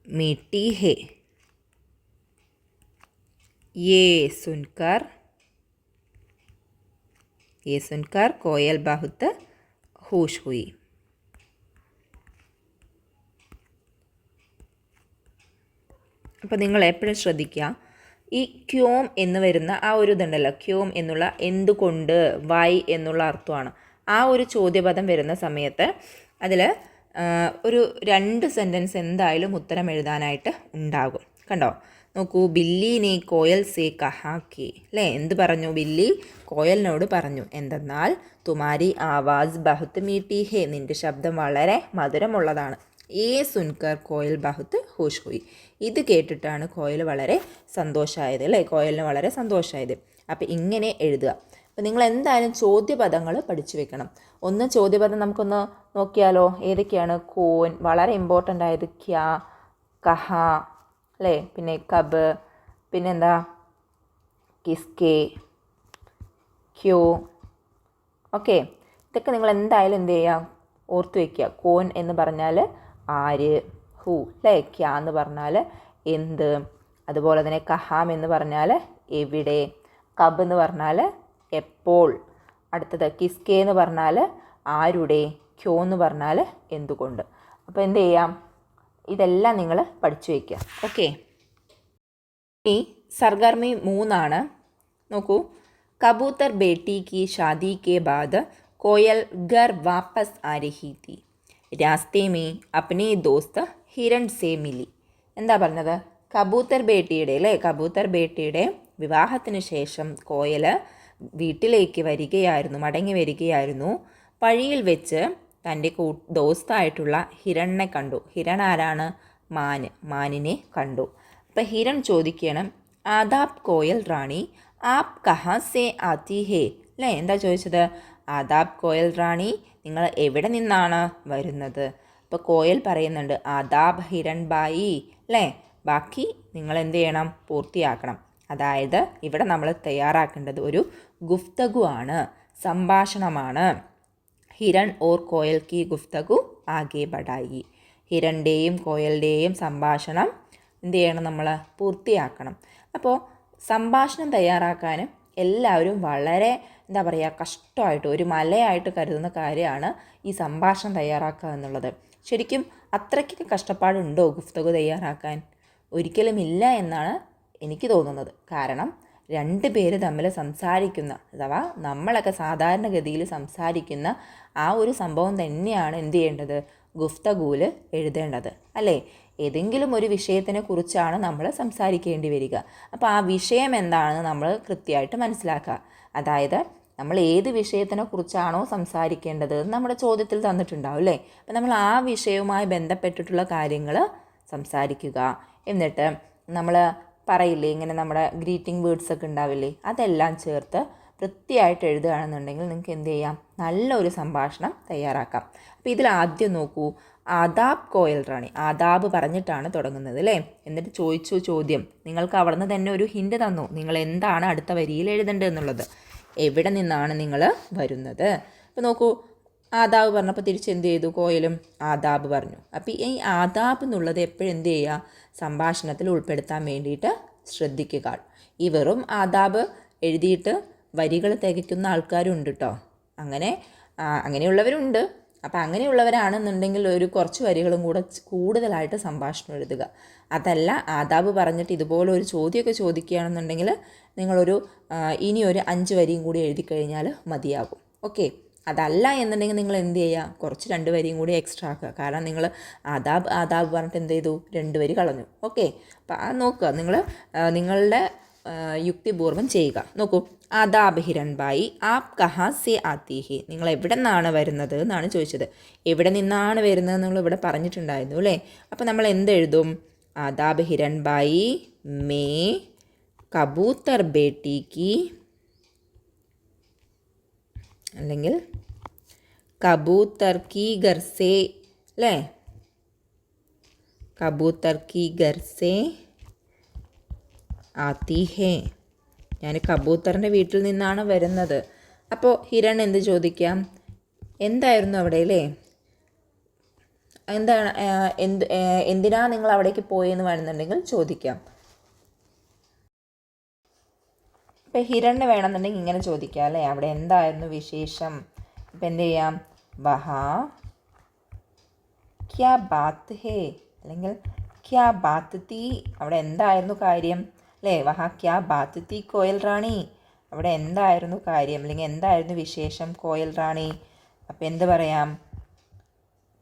A: मीठी है. ये सुनकर कोयल बहुत खुश हुई. അപ്പോൾ നിങ്ങൾ എപ്പോഴും ശ്രദ്ധിക്കുക, ഈ ക്യോം എന്ന് വരുന്ന ആ ഒരു ഇതുണ്ടല്ലോ, ക്യോം എന്നുള്ള എന്തുകൊണ്ട്, വൈ എന്നുള്ള അർത്ഥമാണ്. ആ ഒരു ചോദ്യപദം വരുന്ന സമയത്ത് അതിൽ ഒരു 2 സെൻറ്റൻസ് എന്തായാലും ഉത്തരം എഴുതാനായിട്ട് ഉണ്ടാകും. കണ്ടോ, നോക്കൂ. ബില്ലിനെ കോയൽ സേ കഹാ കെ, അല്ലേ, എന്ത് പറഞ്ഞു, ബില്ലി കോയലിനോട് പറഞ്ഞു എന്തെന്നാൽ തുമാരി ആവാസ് ബഹുത്ത് മീട്ടി ഹേ, നിൻ്റെ ശബ്ദം വളരെ മധുരമുള്ളതാണ്. ഏ സുൻകർ കോയൽ ബഹുത്ത് ഹോഷ് ഹോയി, ഇത് കേട്ടിട്ടാണ് കോയൽ വളരെ സന്തോഷമായത്, അല്ലേ, കോയലിന് വളരെ സന്തോഷമായത്. അപ്പോൾ ഇങ്ങനെ എഴുതുക. അപ്പോൾ നിങ്ങൾ എന്തായാലും ചോദ്യപദങ്ങൾ പഠിച്ചു വെക്കണം. ഒന്ന് ചോദ്യപദം നമുക്കൊന്ന് നോക്കിയാലോ. ഏതൊക്കെയാണ്? കോൻ, വളരെ ഇമ്പോർട്ടൻ്റ് ആയത് ക്യാ, കഹ, അല്ലേ, പിന്നെ കബ്, പിന്നെന്താ കിസ്കെ, ക്യോ. ഓക്കെ, ഇതൊക്കെ നിങ്ങൾ എന്തായാലും എന്ത് ചെയ്യുക, ഓർത്ത് വയ്ക്കുക. കോൻ എന്ന് പറഞ്ഞാൽ ആര്, ഹു, അല്ലേ, ക്യാ എന്ന് പറഞ്ഞാൽ എന്ത്, അതുപോലെ തന്നെ കഹാം എന്ന് പറഞ്ഞാൽ എവിടെ, കബ് എന്ന് പറഞ്ഞാൽ എപ്പോൾ, അടുത്തത് കിസ്കെ എന്ന് പറഞ്ഞാൽ ആരുടെ, ക്യോ എന്ന് പറഞ്ഞാൽ എന്തുകൊണ്ട്. അപ്പോൾ എന്ത് ചെയ്യാം, ഇതെല്ലാം നിങ്ങൾ പഠിച്ചു വയ്ക്കുക. ഓക്കെ, ഇനി സർഗർമി 3 നോക്കൂ. കബൂത്തർ ബേട്ടി കി ഷാദി കെ ബാദ് കോയൽ ഘർ വാപ്പസ് ആ രഹി തി, രാസ്തേ മേ അപ്നെ ദോസ്ത് ഹിരൺ സേ മിലി. എന്താ പറഞ്ഞത്? കബൂത്തർ ബേട്ടിയുടെ, അല്ലേ, കബൂത്തർ ബേട്ടിയുടെ വിവാഹത്തിന് ശേഷം കോയൽ വീട്ടിലേക്ക് മടങ്ങി വരികയായിരുന്നു. വഴിയിൽ വെച്ച് തൻ്റെ ദോസ്തായിട്ടുള്ള ഹിരണിനെ കണ്ടു. ഹിരൺ ആരാണ്? മാനിനെ കണ്ടു. അപ്പം ഹിരൺ ചോദിക്കണം, ആദാബ് കോയൽ റാണി ആപ് കഹാ സേ ആതി ഹേ, അല്ലേ, എന്താ ചോദിച്ചത്? ആദാബ് കോയൽ റാണി, നിങ്ങൾ എവിടെ നിന്നാണ് വരുന്നത്? അപ്പോൾ കോയൽ പറയുന്നുണ്ട് ആദാബ് ഹിരൺ ബായി, അല്ലേ. ബാക്കി നിങ്ങൾ എന്ത് ചെയ്യണം, പൂർത്തിയാക്കണം. അതായത് ഇവിടെ നമ്മൾ തയ്യാറാക്കേണ്ടത് ഒരു ഗുഫ്തഗു ആണ്, സംഭാഷണമാണ്. ഹിരൺ ഓർ കോയൽ കി ഗുഫ്തഗു ആകെ ബഡായി, ഹിരണിൻ്റെയും കോയലിൻ്റെയും സംഭാഷണം എന്ത് ചെയ്യണം, നമ്മൾ പൂർത്തിയാക്കണം. അപ്പോൾ സംഭാഷണം തയ്യാറാക്കാൻ എല്ലാവരും വളരെ എന്താ പറയുക, കഷ്ടമായിട്ട് ഒരു മലയായിട്ട് കരുതുന്ന കാര്യമാണ് ഈ സംഭാഷണം തയ്യാറാക്കുക എന്നുള്ളത്. ശരിക്കും അത്രയ്ക്ക് കഷ്ടപ്പാടുണ്ടോ ഗുഫ്തഗു തയ്യാറാക്കാൻ? ഒരിക്കലുമില്ല എന്നാണ് എനിക്ക് തോന്നുന്നത്. കാരണം 2 പേര് തമ്മിൽ സംസാരിക്കുന്ന, അഥവാ നമ്മളൊക്കെ സാധാരണഗതിയിൽ സംസാരിക്കുന്ന ആ ഒരു സംഭവം തന്നെയാണ് എന്ത് ചെയ്യേണ്ടത്, ഗുഫ്തഗുവിൽ എഴുതേണ്ടത്, അല്ലേ. ഏതെങ്കിലും ഒരു വിഷയത്തിനെ കുറിച്ചാണ് നമ്മൾ സംസാരിക്കേണ്ടി വരിക. അപ്പോൾ ആ വിഷയം എന്താണെന്ന് നമ്മൾ കൃത്യമായിട്ട് മനസ്സിലാക്കുക. അതായത് നമ്മൾ ഏത് വിഷയത്തിനെ കുറിച്ചാണോ സംസാരിക്കേണ്ടത് നമ്മുടെ ചോദ്യത്തിൽ തന്നിട്ടുണ്ടാവും, അല്ലേ. അപ്പോൾ നമ്മൾ ആ വിഷയവുമായി ബന്ധപ്പെട്ടിട്ടുള്ള കാര്യങ്ങൾ സംസാരിക്കുക. എന്നിട്ട് നമ്മൾ പറയില്ലേ, ഇങ്ങനെ നമ്മുടെ ഗ്രീറ്റിംഗ് വേർഡ്സ് ഒക്കെ ഉണ്ടാവില്ലേ, അതെല്ലാം ചേർത്ത് വൃത്തിയായിട്ട് എഴുതുകയാണെന്നുണ്ടെങ്കിൽ നിങ്ങൾക്ക് എന്ത് ചെയ്യാം, നല്ലൊരു സംഭാഷണം തയ്യാറാക്കാം. അപ്പോൾ ഇതിൽ ആദ്യം നോക്കൂ, ആദാബ് കോയൽ റാണി, ആദാബ് പറഞ്ഞിട്ടാണ് തുടങ്ങുന്നത്, അല്ലേ. എന്നിട്ട് ചോദിച്ചു ചോദ്യം, നിങ്ങൾക്ക് അവിടെ നിന്ന് തന്നെ ഒരു ഹിൻഡ് തന്നു, നിങ്ങൾ എന്താണ് അടുത്ത വരിയിൽ എഴുതേണ്ടത് എന്നുള്ളത്. എവിടെ നിന്നാണ് നിങ്ങൾ വരുന്നത്? അപ്പോൾ നോക്കൂ, ആദാബ് പറഞ്ഞപ്പോൾ തിരിച്ചെന്ത് ചെയ്തു, കോയലും ആദാബ് പറഞ്ഞു. അപ്പോൾ ഈ ആദാബ് എന്നുള്ളത് എപ്പോഴും എന്ത് ചെയ്യുക, സംഭാഷണത്തിൽ ഉൾപ്പെടുത്താൻ വേണ്ടിയിട്ട് ശ്രദ്ധിക്കുക. ഈ വെറും ആദാബ് എഴുതിയിട്ട് വരികൾ തികയ്ക്കുന്ന ആൾക്കാരുണ്ട് കേട്ടോ, അങ്ങനെയുള്ളവരുണ്ട്. അപ്പോൾ അങ്ങനെയുള്ളവരാണെന്നുണ്ടെങ്കിൽ ഒരു കുറച്ച് വരികളും കൂടെ കൂടുതലായിട്ട് സംഭാഷണം എഴുതുക. അതല്ല, ആദാബ് പറഞ്ഞിട്ട് ഇതുപോലെ ഒരു ചോദ്യമൊക്കെ ചോദിക്കുകയാണെന്നുണ്ടെങ്കിൽ നിങ്ങളൊരു ഇനിയൊരു 5 വരിയും കൂടി എഴുതി കഴിഞ്ഞാൽ മതിയാകും. ഓക്കെ, അതല്ല എന്നുണ്ടെങ്കിൽ നിങ്ങൾ എന്ത് ചെയ്യുക, കുറച്ച് 2 വരിയും കൂടി എക്സ്ട്രാ ആക്കുക. കാരണം നിങ്ങൾ ആദാബ് ആദാബ് പറഞ്ഞിട്ട് എന്ത് ചെയ്തു, 2 വരി കളഞ്ഞു. ഓക്കെ, അപ്പോൾ അത് നോക്കുക, നിങ്ങൾ നിങ്ങളുടെ യുക്തിപൂർവ്വം ചെയ്യുക. നോക്കൂ, ആദാബ് ഹിരൺബായി ആപ് കഹാ സെ ആത്തി ഹി, നിങ്ങൾ എവിടെ നിന്നാണ് വരുന്നത് എന്നാണ് ചോദിച്ചത്. എവിടെ നിന്നാണ് വരുന്നത് നമ്മൾ ഇവിടെ പറഞ്ഞിട്ടുണ്ടായിരുന്നു അല്ലേ. അപ്പോൾ നമ്മൾ എന്തെഴുതും, ആദാബ് ഹിരൺബായി മേ കബൂത്തർ ബേട്ടി കി, അല്ലെങ്കിൽ കബൂത്തർ കി ഗർ സേ അല്ലേ, കബൂത്തർ കി ഗർ സേ ആത്തി ഹേ, ഞാൻ കബൂത്തറിൻ്റെ വീട്ടിൽ നിന്നാണ് വരുന്നത്. അപ്പോൾ ഹിരൺ എന്ത് ചോദിക്കാം, എന്തായിരുന്നു അവിടെ അല്ലേ, എന്താണ് എന്തിനാ നിങ്ങൾ അവിടേക്ക് പോയെന്ന് വേണമെന്നുണ്ടെങ്കിൽ ചോദിക്കാം. ഇപ്പം ഹിരണ് വേണമെന്നുണ്ടെങ്കിൽ ഇങ്ങനെ ചോദിക്കാം അല്ലേ, അവിടെ എന്തായിരുന്നു വിശേഷം. ഇപ്പം എന്ത് ചെയ്യാം, വഹാ ക്യാ ബാത്ത് ഹേ, അല്ലെങ്കിൽ ക്യാ ബാത്ത് തീ, അവിടെ എന്തായിരുന്നു കാര്യം അല്ലേ. വഹാ ക്യാ ബാത്ത് തീ കോയൽ റാണി, അവിടെ എന്തായിരുന്നു കാര്യം അല്ലെങ്കിൽ എന്തായിരുന്നു വിശേഷം കോയൽ റാണി. അപ്പം എന്ത് പറയാം,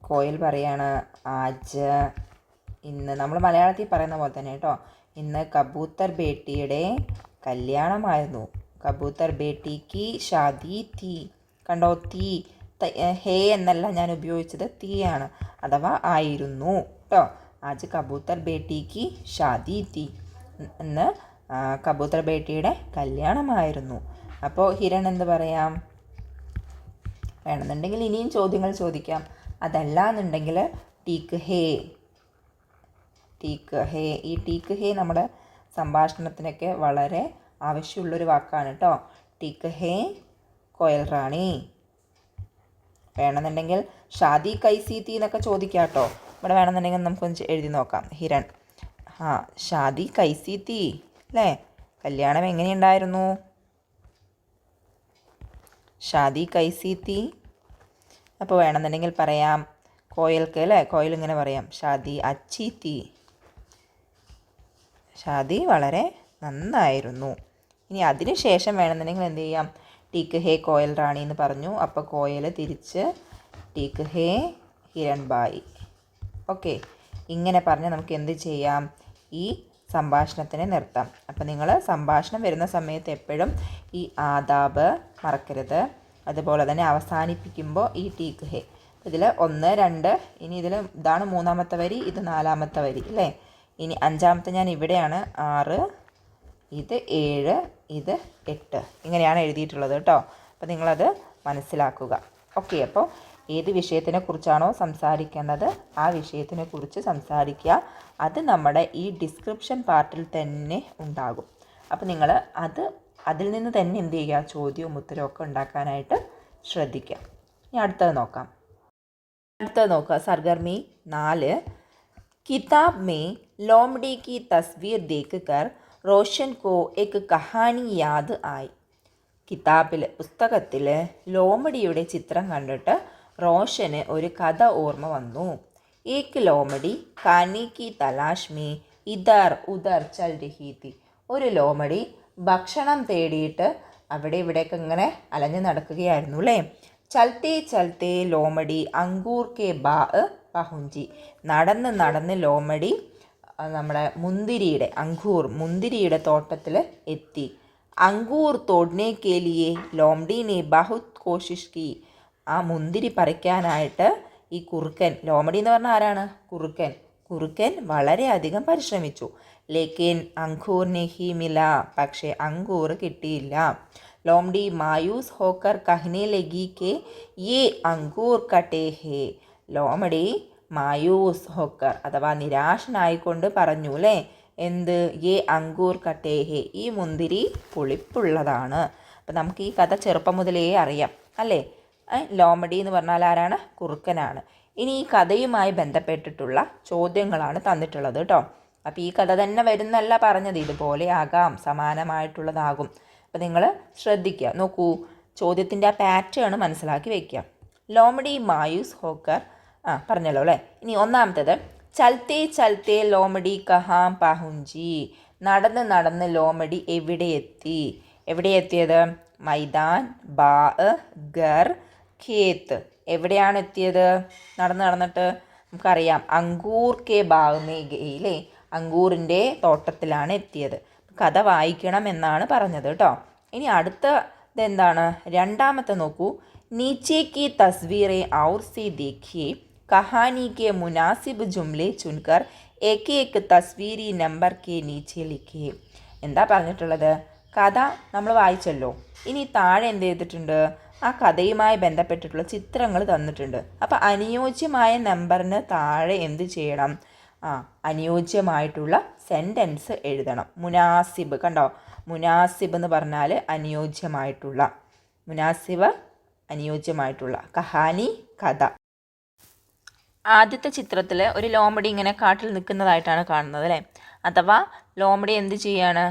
A: കോയൽ പറയാണ് ആജ്, ഇന്ന് നമ്മൾ മലയാളത്തിൽ പറയുന്ന പോലെ തന്നെ കേട്ടോ, ഇന്ന് കബൂത്തർ ബേട്ടിയുടെ കല്യാണമായിരുന്നു. കബൂത്തർ ബേട്ടിക്ക് ഷാദി തീ, കണ്ടോ തീ, ഹേ എന്നല്ല ഞാൻ ഉപയോഗിച്ചത്, തീയാണ്, അഥവാ ആയിരുന്നു കേട്ടോ. ആജ് കബൂത്തർ ബേട്ടിക്ക് ഷാദി തീ, ഇന്ന് കബൂത്തർ ബേട്ടിയുടെ കല്യാണമായിരുന്നു. അപ്പോൾ ഹിരൺ എന്ത് പറയാം, വേണമെന്നുണ്ടെങ്കിൽ ഇനിയും ചോദ്യങ്ങൾ ചോദിക്കാം. അതല്ല എന്നുണ്ടെങ്കിൽ ടീക്ക് ഹേ, ടീക്ക് ഹേ, ഈ ടീക്ക് ഹേ നമ്മുടെ സംഭാഷണത്തിനൊക്കെ വളരെ ആവശ്യമുള്ളൊരു വാക്കാണ് കേട്ടോ. ടീക്ക് ഹേ കോയൽ റാണി. വേണമെന്നുണ്ടെങ്കിൽ ഷാദി കൈസി തീ എന്നൊക്കെ ചോദിക്കാം കേട്ടോ. ഇവിടെ വേണമെന്നുണ്ടെങ്കിൽ നമുക്കൊന്ന് എഴുതി നോക്കാം. ഹിരൺ, ഷാദി കൈസി തീ അല്ലേ, കല്യാണം എങ്ങനെയുണ്ടായിരുന്നു, ഷാദി കൈസി തീ. അപ്പോൾ വേണമെന്നുണ്ടെങ്കിൽ പറയാം കോയൽക്ക് അല്ലേ, കോയൽ ഇങ്ങനെ പറയാം, ഷാദി അച്ചി തീ, ഷാദി വളരെ നന്നായിരുന്നു. ഇനി അതിന് ശേഷം വേണമെന്നുണ്ടെങ്കിൽ എന്ത് ചെയ്യാം, ടീക്ക് ഹേ കോയൽ റാണി എന്ന് പറഞ്ഞു. അപ്പോൾ കോയൽ തിരിച്ച് ടീക്ക് ഹേ ഹിരൺബായി. ഓക്കെ, ഇങ്ങനെ പറഞ്ഞ് നമുക്ക് എന്ത് ചെയ്യാം, ഈ സംഭാഷണത്തിനെ നിർത്താം. അപ്പോൾ നിങ്ങൾ സംഭാഷണം വരുന്ന സമയത്ത് എപ്പോഴും ഈ ആദാബ് മറക്കരുത്. അതുപോലെ തന്നെ അവസാനിപ്പിക്കുമ്പോൾ ഈ ടീക്ക് ഹേ, ഇതിൽ 1, 2, ഇനി ഇതിൽ ഇതാണ് 3ാമത്തെ വരി, ഇത് 4ാമത്തെ വരി അല്ലേ. ഇനി 5ാമത്തെ ഞാൻ ഇവിടെയാണ്, 6, ഇത് 7, ഇത് 8, ഇങ്ങനെയാണ് എഴുതിയിട്ടുള്ളത് കേട്ടോ. അപ്പോൾ നിങ്ങളത് മനസ്സിലാക്കുക. ഓക്കെ, അപ്പോൾ ഏത് വിഷയത്തിനെ കുറിച്ചാണോ സംസാരിക്കേണ്ടത് ആ വിഷയത്തിനെ കുറിച്ച് സംസാരിക്കുക. അത് നമ്മുടെ ഈ ഡിസ്ക്രിപ്ഷൻ പാർട്ടിൽ തന്നെ ഉണ്ടാകും. അപ്പോൾ നിങ്ങൾ അതിൽ നിന്ന് തന്നെ എന്ത് ചെയ്യുക, ചോദ്യവും ഉത്തരവും ഒക്കെ ഉണ്ടാക്കാനായിട്ട് ശ്രദ്ധിക്കുക. ഇനി അടുത്തത് നോക്കാം. സർഗർമി 4. किताब में लोमड़ी की तस्वीर देखकर रोशन को एक कहानी याद आई. പുസ്തകത്തിൽ ലോമഡിയുടെ ചിത്രം കണ്ടിട്ട് റോഷന് ഒരു കഥ ഓർമ്മ വന്നു. ഏക് ലോമടി കാനി കി തലാഷ് മേ ഇദർ ഉദർ ചൽ രഹി തി. ഒരു ലോമടി ഭക്ഷണം തേടിയിട്ട് അവിടെ ഇവിടേക്ക് ഇങ്ങനെ അലഞ്ഞു നടക്കുകയായിരുന്നു അല്ലേ. ചൽത്തേ ചൽത്തേ ലോമടി അങ്കൂർ കെ ബാ പഹുഞ്ചി. നടന്ന് ലോമടി നമ്മുടെ മുന്തിരിയുടെ തോട്ടത്തിൽ എത്തി. അങ്കൂർ തോടനെ കെ ലിയെ ലോമഡിനെ ബഹുത് കോശിഷ് കി. ആ മുന്തിരി പറിക്കാനായിട്ട് ഈ കുറുക്കൻ, ലോമടി എന്ന് പറഞ്ഞാൽ ആരാണ്, കുറുക്കൻ വളരെയധികം പരിശ്രമിച്ചു. ലേക്കിൻ അങ്കൂർ നെഹി മില. പക്ഷേ അങ്കൂർ കിട്ടിയില്ല. ലോമടി മായൂസ് ഹോക്കർ കഹ്നെ ലഗി കെ യേ അങ്കൂർ കട്ടേ ഹേ. ലോമടി മായൂസ് ഹോക്കർ അഥവാ നിരാശനായിക്കൊണ്ട് പറഞ്ഞു അല്ലേ, എന്ത്, യേ അങ്കൂർ കട്ടേ ഹേ, ഈ മുന്തിരി പുളിപ്പുള്ളതാണ്. അപ്പം നമുക്ക് ഈ കഥ ചെറുപ്പം മുതലേ അറിയാം അല്ലേ. ലോമടി എന്ന് പറഞ്ഞാൽ ആരാണ്, കുറുക്കനാണ്. ഇനി ഈ കഥയുമായി ബന്ധപ്പെട്ടിട്ടുള്ള ചോദ്യങ്ങളാണ് തന്നിട്ടുള്ളത് കേട്ടോ. അപ്പോൾ ഈ കഥ തന്നെ വരുന്നല്ല പറഞ്ഞത്, ഇതുപോലെ ആകാം, സമാനമായിട്ടുള്ളതാകും. അപ്പോൾ നിങ്ങൾ ശ്രദ്ധിക്കുക. നോക്കൂ, ചോദ്യത്തിൻ്റെ ആ പാറ്റേൺ മനസ്സിലാക്കി വയ്ക്കുക. ലോമടി മായൂസ് ഹോക്കർ പറഞ്ഞല്ലോ അല്ലേ. ഇനി ഒന്നാമത്തേത്, ചൽത്തേ ചൽത്തേ ലോമടി കഹാം പഹുഞ്ചി. നടന്ന് ലോമടി എവിടെ എത്തിയത്, മൈദാൻ, ബാ, ഗർ, ഖേത്ത്. എവിടെയാണ് എത്തിയത്? നടന്നിട്ട് നമുക്കറിയാം അങ്കൂർ കെ ബാഗ് മേ ഗയില്ലേ, അങ്കൂറിൻ്റെ തോട്ടത്തിലാണ് എത്തിയത്. കഥ വായിക്കണം എന്നാണ് പറഞ്ഞത് കേട്ടോ. ഇനി അടുത്ത ഇതെന്താണ്? രണ്ടാമത്തെ നോക്കൂ. നീച്ചെ കി തസ്വീറെ ഔർ സി ദേഖിയെ കഹാനി കെ മുനാസിബ് ജുംലെ ചുൻകർ ഏക്ക് ഏക്ക് തസ്വീരി നമ്പർ കെ നീച്ചെ ലിഖിയെ. എന്താ പറഞ്ഞിട്ടുള്ളത്? കഥ നമ്മൾ വായിച്ചല്ലോ. ഇനി താഴെ എന്ത് ചെയ്തിട്ടുണ്ട്? ആ കഥയുമായി ബന്ധപ്പെട്ടിട്ടുള്ള ചിത്രങ്ങൾ തന്നിട്ടുണ്ട്. അപ്പോൾ അനുയോജ്യമായ നമ്പറിന് താഴെ എന്ത് ചെയ്യണം? അനുയോജ്യമായിട്ടുള്ള സെൻറ്റൻസ് എഴുതണം. മുനാസിബ്, കണ്ടോ? മുനാസിബ് എന്ന് പറഞ്ഞാൽ അനുയോജ്യമായിട്ടുള്ള, മുനാസിബ് അനുയോജ്യമായിട്ടുള്ള, കഹാനി കഥ. ആദ്യത്തെ ചിത്രത്തിൽ ഒരു ലോമഡി ഇങ്ങനെ കാട്ടിൽ നിൽക്കുന്നതായിട്ടാണ് കാണുന്നത് അല്ലേ? അഥവാ ലോമഡി എന്ത് ചെയ്യാണ്?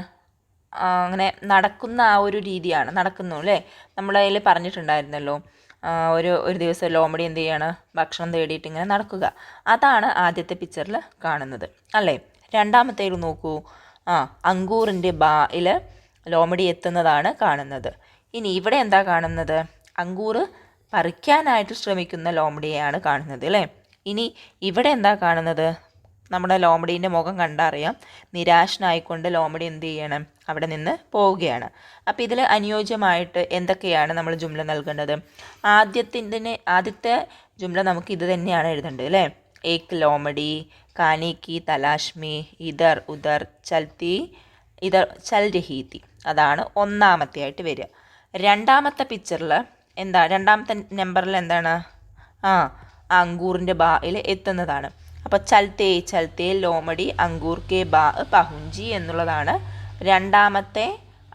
A: അങ്ങനെ നടക്കുന്ന ആ ഒരു രീതിയാണ്, നടക്കുന്നു അല്ലേ? നമ്മളതിൽ പറഞ്ഞിട്ടുണ്ടായിരുന്നല്ലോ, ഒരു ദിവസം ലോമഡി എന്ത് ചെയ്യാണ്? ഭക്ഷണം തേടിയിട്ട് ഇങ്ങനെ നടക്കുക. അതാണ് ആദ്യത്തെ പിക്ചറിൽ കാണുന്നത് അല്ലേ? രണ്ടാമത്തേൽ നോക്കൂ. അങ്കൂറിൻ്റെ ബായിൽ ലോമഡി എത്തുന്നതാണ് കാണുന്നത്. ഇനി ഇവിടെ എന്താ കാണുന്നത്? അങ്കൂർ പറിക്കാനായിട്ട് ശ്രമിക്കുന്ന ലോമഡിയെയാണ് കാണുന്നത് അല്ലേ? ഇനി ഇവിടെ എന്താ കാണുന്നത്? നമ്മുടെ ലോമഡീൻ്റെ മുഖം കണ്ടറിയാം, നിരാശനായിക്കൊണ്ട് ലോമഡി എന്ത് ചെയ്യണം? അവിടെ നിന്ന് പോവുകയാണ്. അപ്പോൾ ഇതിൽ അനുയോജ്യമായിട്ട് എന്തൊക്കെയാണ് നമ്മൾ ജുംല നൽകേണ്ടത്? ആദ്യത്തെ ജുംല നമുക്ക് ഇത് തന്നെയാണ് എഴുതേണ്ടത് അല്ലേ? ഏക് ലോമഡി കാനി കി തലാഷ് മേ ഇധർ ഉധർ ചൽ രഹി തി. അതാണ് ഒന്നാമത്തെ ആയിട്ട് വരിക. രണ്ടാമത്തെ പിക്ചറിൽ എന്താ? രണ്ടാമത്തെ നമ്പറിൽ എന്താണ്? അങ്കൂറിൻ്റെ ബായിൽ എത്തുന്നതാണ്. അപ്പോൾ ചൽത്തേ ലോമഡി അങ്കൂർ കെ ബാ പഹുഞ്ചി എന്നുള്ളതാണ് രണ്ടാമത്തെ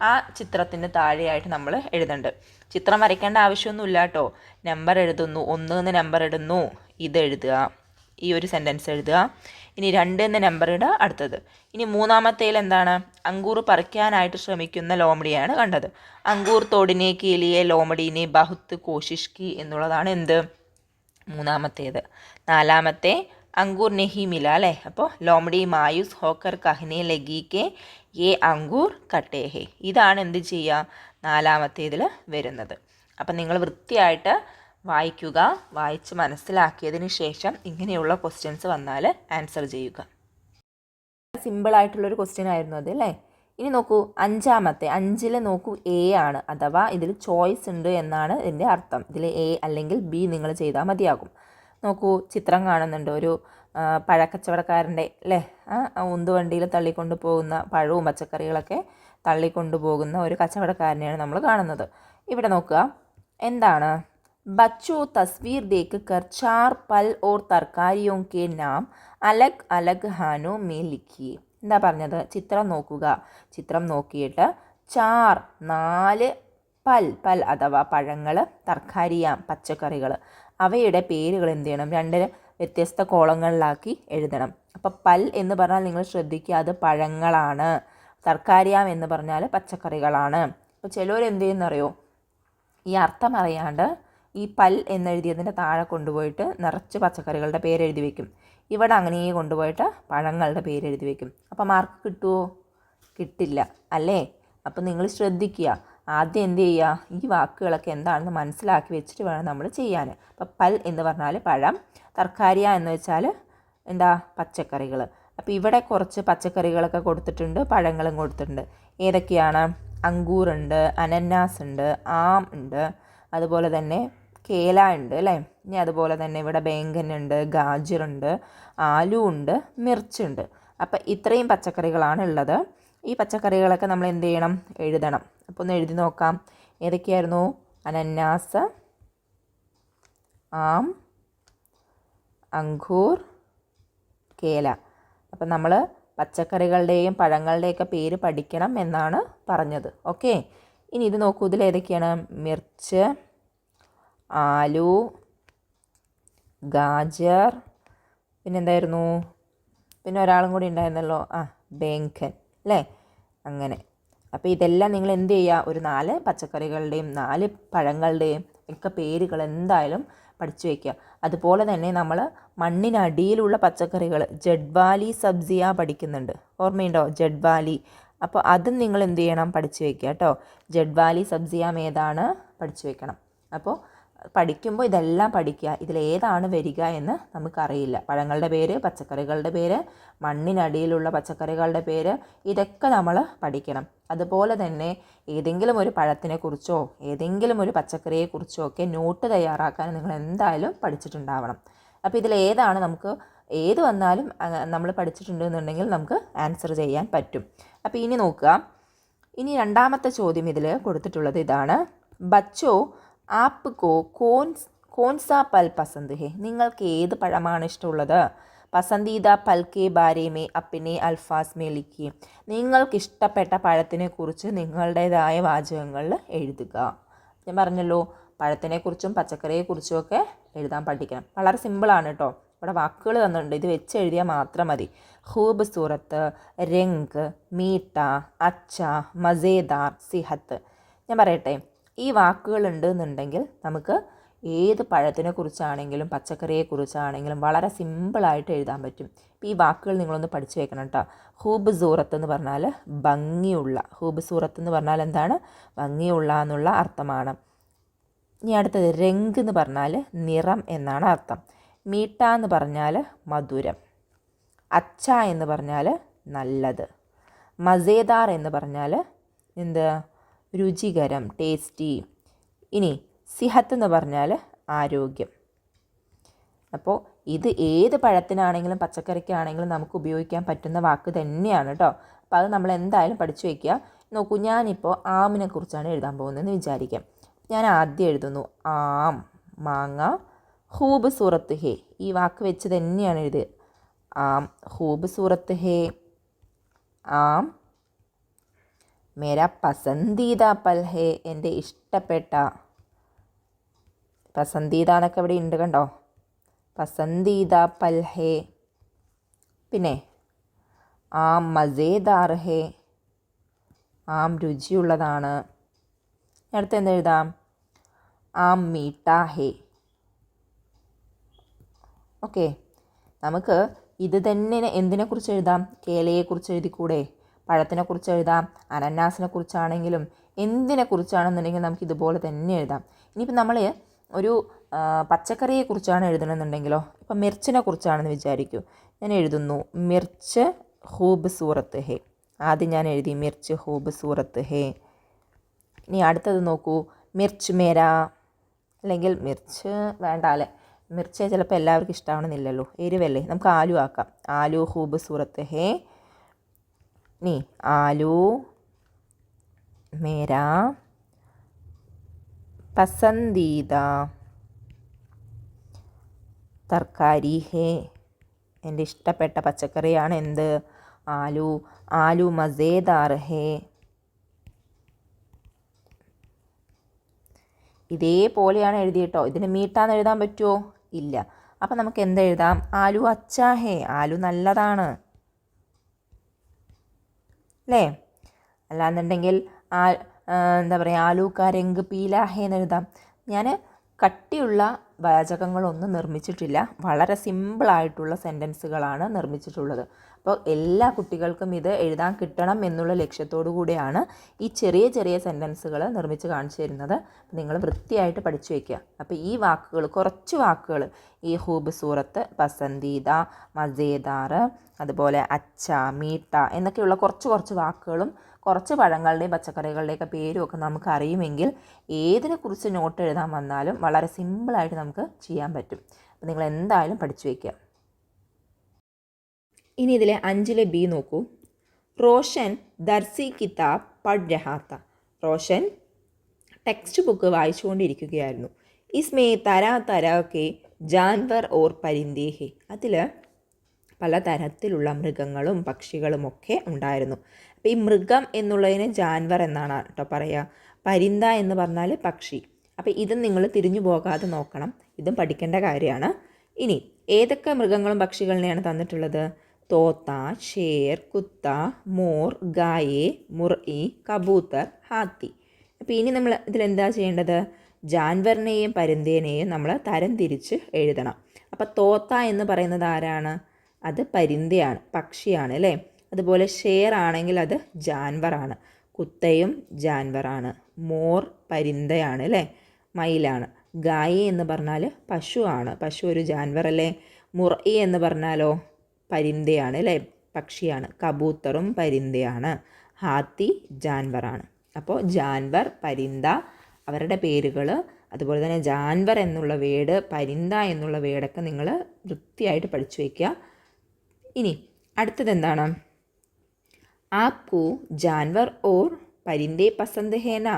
A: ആ ചിത്രത്തിന് താഴെയായിട്ട് നമ്മൾ എഴുതേണ്ടത്. ചിത്രം വരയ്ക്കേണ്ട ആവശ്യമൊന്നുമില്ല കേട്ടോ. നമ്പർ എഴുതുന്നു, 1 എന്ന് നമ്പർ ഇടുന്നു, ഇത് എഴുതുക, ഈ ഒരു സെൻറ്റൻസ് എഴുതുക. ഇനി 2 എന്ന് നമ്പർ ഇടുക അടുത്തത്. ഇനി മൂന്നാമത്തേൽ എന്താണ്? അങ്കൂർ പറിക്കാനായിട്ട് ശ്രമിക്കുന്ന ലോമഡിയാണ് കണ്ടത്. അങ്കൂർ തോടിനെ കേലിയെ ലോമഡീനെ ബഹുത്ത് കോശിഷ് കി എന്നുള്ളതാണ് എന്ത്? മൂന്നാമത്തേത്. നാലാമത്തെ അങ്കൂർ നെഹി മില അല്ലേ? അപ്പോൾ ലോമഡി മായൂസ് ഹോക്കർ കഹ്നെ ലഗി കെ യേ അങ്കൂർ കട്ടേ ഹേ. ഇതാണ് എന്ത് ചെയ്യുക? നാലാമത്തേതിൽ വരുന്നത്. അപ്പം നിങ്ങൾ വൃത്തിയായിട്ട് വായിക്കുക. വായിച്ച് മനസ്സിലാക്കിയതിന് ശേഷം ഇങ്ങനെയുള്ള ക്വസ്റ്റ്യൻസ് വന്നാൽ ആൻസർ ചെയ്യുക. സിമ്പിളായിട്ടുള്ളൊരു ക്വസ്റ്റ്യൻ ആയിരുന്നു അത് അല്ലേ? ഇനി നോക്കൂ, അഞ്ചാമത്തെ 5 നോക്കൂ, എ ആണ്. അഥവാ ഇതിൽ ചോയ്സ് ഉണ്ട് എന്നാണ് ഇതിൻ്റെ അർത്ഥം. ഇതിൽ എ അല്ലെങ്കിൽ ബി നിങ്ങൾ ചെയ്താൽ മതിയാകും. നോക്കൂ, ചിത്രം കാണുന്നുണ്ട്. ഒരു പഴക്കച്ചവടക്കാരൻ്റെ അല്ലേ, ഉന്തുവണ്ടിയിൽ തള്ളിക്കൊണ്ട് പോകുന്ന പഴവും പച്ചക്കറികളൊക്കെ തള്ളിക്കൊണ്ടു പോകുന്ന ഒരു കച്ചവടക്കാരനെയാണ് നമ്മൾ കാണുന്നത്. ഇവിടെ നോക്കുക, എന്താണ്? ബച്ചോ തസ്വീർ ദേഖ് കർ 4 പൽ ഓർ തർക്കാരിയോ കെ നാം അലഗ് അലഗ് ഹാനോ മേ ലിഖിയെ. എന്താ പറഞ്ഞത്? ചിത്രം നോക്കുക. ചിത്രം നോക്കിയിട്ട് 4 പൽ അഥവാ പഴങ്ങൾ, തർക്കാരിയ പച്ചക്കറികൾ, അവയുടെ പേരുകൾ എന്ത് ചെയ്യണം? 2 വ്യത്യസ്ത കോളങ്ങളിലാക്കി എഴുതണം. അപ്പോൾ പൽ എന്ന് പറഞ്ഞാൽ നിങ്ങൾ ശ്രദ്ധിക്കുക, അത് പഴങ്ങളാണ്. തർക്കാരിയാം എന്ന് പറഞ്ഞാൽ പച്ചക്കറികളാണ്. അപ്പോൾ ചിലർ എന്ത് ചെയ്യുന്നറിയോ? ഈ അർത്ഥം അറിയാണ്ട് ഈ പൽ എന്നെഴുതിയതിൻ്റെ താഴെ കൊണ്ടുപോയിട്ട് നിറച്ച് പച്ചക്കറികളുടെ പേരെഴുതി വയ്ക്കും. ഇവിടെ അങ്ങനെ കൊണ്ടുപോയിട്ട് പഴങ്ങളുടെ പേരെഴുതി വയ്ക്കും. അപ്പോൾ മാർക്ക് കിട്ടുമോ? കിട്ടില്ല അല്ലേ? അപ്പോൾ നിങ്ങൾ ശ്രദ്ധിക്കുക. ആദ്യം എന്ത് ചെയ്യുക? ഈ വാക്കുകളൊക്കെ എന്താണെന്ന് മനസ്സിലാക്കി വെച്ചിട്ട് വേണം നമ്മൾ ചെയ്യാൻ. അപ്പോൾ പൽ എന്ന് പറഞ്ഞാൽ പഴം, തർക്കാരിയ എന്ന് വെച്ചാൽ എന്താ? പച്ചക്കറികൾ. അപ്പോൾ ഇവിടെ കുറച്ച് പച്ചക്കറികളൊക്കെ കൊടുത്തിട്ടുണ്ട്, പഴങ്ങളും കൊടുത്തിട്ടുണ്ട്. ഏതൊക്കെയാണ്? അങ്കൂറുണ്ട്, അനന്നാസ് ഉണ്ട്, ആം ഉണ്ട്, അതുപോലെ തന്നെ കേല ഉണ്ട് അല്ലേ? ഇനി അതുപോലെ തന്നെ ഇവിടെ ബേങ്കനുണ്ട്, ഗാജറുണ്ട്, ആലു ഉണ്ട്, മിർച്ചുണ്ട്. അപ്പോൾ ഇത്രയും പച്ചക്കറികളാണ് ഉള്ളത്. ഈ പച്ചക്കറികളൊക്കെ നമ്മൾ എന്ത് ചെയ്യണം? എഴുതണം. അപ്പോൾ ഒന്ന് എഴുതി നോക്കാം. ഏതൊക്കെയായിരുന്നു? അനന്നാസ്, ആം, അങ്കൂർ, കേല. അപ്പം നമ്മൾ പച്ചക്കറികളുടെയും പഴങ്ങളുടെയൊക്കെ പേര് പഠിക്കണം എന്നാണ് പറഞ്ഞത്. ഓക്കെ, ഇനി ഇത് നോക്കൂ. ഇതിൽ ഏതൊക്കെയാണ്? മിർച്ച്, ആലു, ഗാജർ, പിന്നെന്തായിരുന്നു? പിന്നെ ഒരാളും കൂടി ഉണ്ടായിരുന്നല്ലോ, ബേങ്കൻ അല്ലേ? അങ്ങനെ. അപ്പോൾ ഇതെല്ലാം നിങ്ങൾ എന്ത് ചെയ്യുക? ഒരു 4 പച്ചക്കറികളുടെയും 4 പഴങ്ങളുടെയും ഒക്കെ പേരുകൾ എന്തായാലും പഠിച്ചു വയ്ക്കുക. അതുപോലെ തന്നെ നമ്മൾ മണ്ണിനടിയിലുള്ള പച്ചക്കറികൾ ജഡ്വാലി സബ്സിയ പഠിക്കുന്നുണ്ട്. ഓർമ്മയുണ്ടോ? ജഡ്വാലി. അപ്പോൾ അതും നിങ്ങൾ എന്ത് ചെയ്യണം? പഠിച്ചു വയ്ക്കുക കേട്ടോ. ജഡ്വാലി സബ്സിയ ഏതാണ്? പഠിച്ചു വയ്ക്കണം. അപ്പോൾ പഠിക്കുമ്പോൾ ഇതെല്ലാം പഠിക്കുക. ഇതിലേതാണ് വരിക എന്ന് നമുക്കറിയില്ല. പഴങ്ങളുടെ പേര്, പച്ചക്കറികളുടെ പേര്, മണ്ണിനടിയിലുള്ള പച്ചക്കറികളുടെ പേര്, ഇതൊക്കെ നമ്മൾ പഠിക്കണം. അതുപോലെ തന്നെ ഏതെങ്കിലും ഒരു പഴത്തിനെക്കുറിച്ചോ ഏതെങ്കിലും ഒരു പച്ചക്കറിയെക്കുറിച്ചോ ഒക്കെ നോട്ട് തയ്യാറാക്കാൻ നിങ്ങൾ എന്തായാലും പഠിച്ചിട്ടുണ്ടാവണം. അപ്പോൾ ഇതിലേതാണ് നമുക്ക് ഏത് വന്നാലും നമ്മൾ പഠിച്ചിട്ടുണ്ടെന്നുണ്ടെങ്കിൽ നമുക്ക് ആൻസർ ചെയ്യാൻ പറ്റും. അപ്പോൾ ഇനി നോക്കുക. ഇനി രണ്ടാമത്തെ ചോദ്യം ഇതിൽ കൊടുത്തിട്ടുള്ളത് ഇതാണ്. ബച്ചോ ആപ്കോ കോൺസാ പൽ പസന്ത് ഹെ? നിങ്ങൾക്ക് ഏത് പഴമാണ് ഇഷ്ടമുള്ളത്? പസന്ദീദ പൽ K Bare may അപ്പിനെ Alfas may ലിഖിയെ. നിങ്ങൾക്ക് ഇഷ്ടപ്പെട്ട പഴത്തിനെക്കുറിച്ച് നിങ്ങളുടേതായ വാചകങ്ങളിൽ എഴുതുക. ഞാൻ പറഞ്ഞല്ലോ, പഴത്തിനെക്കുറിച്ചും പച്ചക്കറിയെക്കുറിച്ചും ഒക്കെ എഴുതാൻ പഠിക്കണം. വളരെ സിമ്പിളാണ് കേട്ടോ. ഇവിടെ വാക്കുകൾ തന്നിട്ടുണ്ട്, ഇത് വെച്ച് എഴുതിയാൽ മാത്രം മതി. ഖൂബ് സൂറത്ത്, രംഗ്, മീട്ട, അച്ച, മസേദാർ, സിഹത്ത്. ഞാൻ പറയട്ടെ, ഈ വാക്കുകൾ ഉണ്ട് എന്നുണ്ടെങ്കിൽ നമുക്ക് ഏത് പഴത്തിനെക്കുറിച്ചാണെങ്കിലും പച്ചക്കറിയെക്കുറിച്ചാണെങ്കിലും വളരെ സിമ്പിളായിട്ട് എഴുതാൻ പറ്റും. ഇപ്പോൾ ഈ വാക്കുകൾ നിങ്ങളൊന്ന് പഠിച്ചു വെക്കണം കേട്ടോ. ഖൂബ് സൂറത്ത് എന്ന് പറഞ്ഞാൽ ഭംഗിയുള്ള, ഖൂബ് സൂറത്ത് എന്ന് പറഞ്ഞാൽ എന്താണ്? ഭംഗിയുള്ള എന്നുള്ള അർത്ഥമാണ്. ഇനി അടുത്തത് രംഗ് എന്ന് പറഞ്ഞാൽ നിറം എന്നാണ് അർത്ഥം. മീട്ട എന്ന് പറഞ്ഞാൽ മധുരം. അച്ച എന്ന് പറഞ്ഞാൽ നല്ലത്. മസേദാർ എന്ന് പറഞ്ഞാൽ എന്ത്? രുചികരം, ടേസ്റ്റി. ഇനി സിഹത്ത് എന്ന് പറഞ്ഞാൽ ആരോഗ്യം. അപ്പോൾ ഇത് ഏത് പഴത്തിനാണെങ്കിലും പച്ചക്കറിക്കാണെങ്കിലും നമുക്ക് ഉപയോഗിക്കാൻ പറ്റുന്ന വാക്ക് തന്നെയാണ് കേട്ടോ. അപ്പോൾ അത് നമ്മൾ എന്തായാലും പഠിച്ചു വയ്ക്കുക. നോക്കൂ, ഞാനിപ്പോൾ ആമിനെ കുറിച്ചാണ് എഴുതാൻ പോകുന്നതെന്ന് വിചാരിക്കാം. ഞാൻ ആദ്യം എഴുതുന്നു ആം, മാങ്ങ. ഖൂബ് സൂറത്ത് ഹേ, ഈ വാക്ക് വെച്ച് തന്നെയാണ് എഴുതുക. ആം, ഖൂബ് സൂറത്ത് ഹേ. ആം മേരാ പസന്ദീദ പൽ ഹേ, എൻ്റെ ഇഷ്ടപ്പെട്ട. പസന്ദീദ എന്നൊക്കെ ഇവിടെ ഉണ്ട് കണ്ടോ. പസന്ദീദ പൽ ഹേ. പിന്നെ ആം മസേദാർ ഹേ, ആം രുചിയുള്ളതാണ്. അടുത്ത് എന്തെഴുതാം? ആം മീട്ട ഹേ. ഓക്കെ, നമുക്ക് ഇത് തന്നെ എന്തിനെക്കുറിച്ച് എഴുതാം? കേലയെക്കുറിച്ച് എഴുതിക്കൂടെ? പഴത്തിനെക്കുറിച്ച് എഴുതാം. അനന്നാസിനെക്കുറിച്ചാണെങ്കിലും എന്തിനെക്കുറിച്ചാണെന്നുണ്ടെങ്കിൽ നമുക്ക് ഇതുപോലെ തന്നെ എഴുതാം. ഇനിയിപ്പോൾ നമ്മൾ ഒരു പച്ചക്കറിയെക്കുറിച്ചാണ് എഴുതണമെന്നുണ്ടെങ്കിലോ, ഇപ്പം മിർച്ചിനെ കുറിച്ചാണെന്ന് വിചാരിക്കൂ. ഞാൻ എഴുതുന്നു മിർച്ച് ഖൂബ് സൂറത്ത് ഹേ. ആദ്യം ഞാൻ എഴുതി മിർച്ച് ഖൂബ് സൂറത്ത് ഹേ. ഇനി അടുത്തത് നോക്കൂ, മിർച്ച് മേരാ, അല്ലെങ്കിൽ മിർച്ച് വേണ്ട അല്ലേ, മിർച്ച് ചിലപ്പോൾ എല്ലാവർക്കും ഇഷ്ടമാവണമെന്നില്ലല്ലോ, എരിവല്ലേ. നമുക്ക് ആലു ആക്കാം. ആലു ഖൂബ് സൂറത്ത് ഹേ. ഇനി ആലു മേരാ പസന്ദീദ തർക്കാരി ഹേ. എൻ്റെ ഇഷ്ടപ്പെട്ട പച്ചക്കറിയാണ് എന്ത്? ആലു. ആലു മസേദാർ ഹേ. ഇതേപോലെയാണ് എഴുതിയിട്ടോ. ഇതിന് മീട്ടാന്ന് എഴുതാൻ പറ്റുമോ? ഇല്ല. അപ്പം നമുക്ക് എന്തെഴുതാം? ആലു അച്ചാ ഹേ, ആലു നല്ലതാണ് അല്ലേ. അല്ലാന്നുണ്ടെങ്കിൽ എന്താ പറയുക, ആലു കാ രംഗ് പീല ഹേ എന്ന് എഴുതാം. ഞാൻ കട്ടിയുള്ള വാചകങ്ങളൊന്നും നിർമ്മിച്ചിട്ടില്ല, വളരെ സിമ്പിളായിട്ടുള്ള സെൻറ്റൻസുകളാണ് നിർമ്മിച്ചിട്ടുള്ളത്. അപ്പോൾ എല്ലാ കുട്ടികൾക്കും ഇത് എഴുതാൻ കിട്ടണം എന്നുള്ള ലക്ഷ്യത്തോടു കൂടിയാണ് ഈ ചെറിയ ചെറിയ സെൻറ്റൻസുകൾ നിർമ്മിച്ച് കാണിച്ചു തരുന്നത്. നിങ്ങൾ വൃത്തിയായിട്ട് പഠിച്ചു വയ്ക്കുക. അപ്പോൾ ഈ വാക്കുകൾ, കുറച്ച് വാക്കുകൾ, ഈ ഖൂബ് സൂറത്ത്, പസന്ദീദ, മസേദാർ, അതുപോലെ അച്ച, മീട്ട എന്നൊക്കെയുള്ള കുറച്ച് വാക്കുകളും കുറച്ച് പഴങ്ങളുടെയും പച്ചക്കറികളുടെയൊക്കെ പേരും ഒക്കെ നമുക്ക് അറിയുമെങ്കിൽ ഏതിനെക്കുറിച്ച് നോട്ട് എഴുതാൻ വന്നാലും വളരെ സിമ്പിളായിട്ട് നമുക്ക് ചെയ്യാൻ പറ്റും. അപ്പോൾ നിങ്ങൾ എന്തായാലും പഠിച്ചു വയ്ക്കുക. ഇനി ഇതിലെ 5 ബി നോക്കൂ. റോഷൻ ദർസി കിതാബ് പഠ് രഹാ താ. റോഷൻ ടെക്സ്റ്റ് ബുക്ക് വായിച്ചുകൊണ്ടിരിക്കുകയായിരുന്നു. ഇസ്മേ തരാ തരാ കെ ജാൻവർ ഓർ പരിന്ദേ ഹെ. അതിൽ പല തരത്തിലുള്ള മൃഗങ്ങളും പക്ഷികളും ഒക്കെ ഉണ്ടായിരുന്നു. അപ്പോൾ ഈ മൃഗം എന്നുള്ളതിന് ജാൻവർ എന്നാണ് കേട്ടോ പറയുക. പരിന്ത എന്ന് പറഞ്ഞാൽ പക്ഷി. അപ്പോൾ ഇതും നിങ്ങൾ തിരിഞ്ഞു പോകാതെ നോക്കണം, ഇതും പഠിക്കേണ്ട കാര്യമാണ്. ഇനി ഏതൊക്കെ മൃഗങ്ങളും പക്ഷികളിനെയാണ് തന്നിട്ടുള്ളത്? തോത്ത, ഷേർ, കുത്ത, മോർ, ഗായേ, മുർഇ, കബൂത്തർ, ഹാത്തി. അപ്പോൾ ഇനി നമ്മൾ ഇതിലെന്താ ചെയ്യേണ്ടത്? ജാൻവറിനെയും പരിന്തേനെയും നമ്മൾ തരം തിരിച്ച് എഴുതണം. അപ്പോൾ തോത്ത എന്ന് പറയുന്നത് ആരാണ്? അത് പരിന്തയാണ്, പക്ഷിയാണ് അല്ലേ. അതുപോലെ ഷേർ ആണെങ്കിൽ അത് ജാൻവറാണ്, കുത്തയും ജാൻവറാണ്. മോർ പരിന്തയാണ് അല്ലേ, മയിലാണ്. ഗായേ എന്ന് പറഞ്ഞാൽ പശുവാണ്, പശു ഒരു ജാൻവർ അല്ലേ. മുർഇ എന്ന് പറഞ്ഞാലോ പരിന്തയാണ് അല്ലേ, പക്ഷിയാണ്. കബൂത്തറും പരിന്തയാണ്. ഹാത്തി ജാൻവറാണ്. അപ്പോൾ ജാൻവർ, പരിന്ത അവരുടെ പേരുകൾ, അതുപോലെ തന്നെ ജാൻവർ എന്നുള്ള വേർഡ്, പരിന്ത എന്നുള്ള വേർഡൊക്കെ നിങ്ങൾ വൃത്തിയായിട്ട് പഠിച്ചു വയ്ക്കുക. ഇനി അടുത്തത് എന്താണ്? ആപ്കു ജാൻവർ ഓർ പരിന്തേ പസന്ത് ഹേന?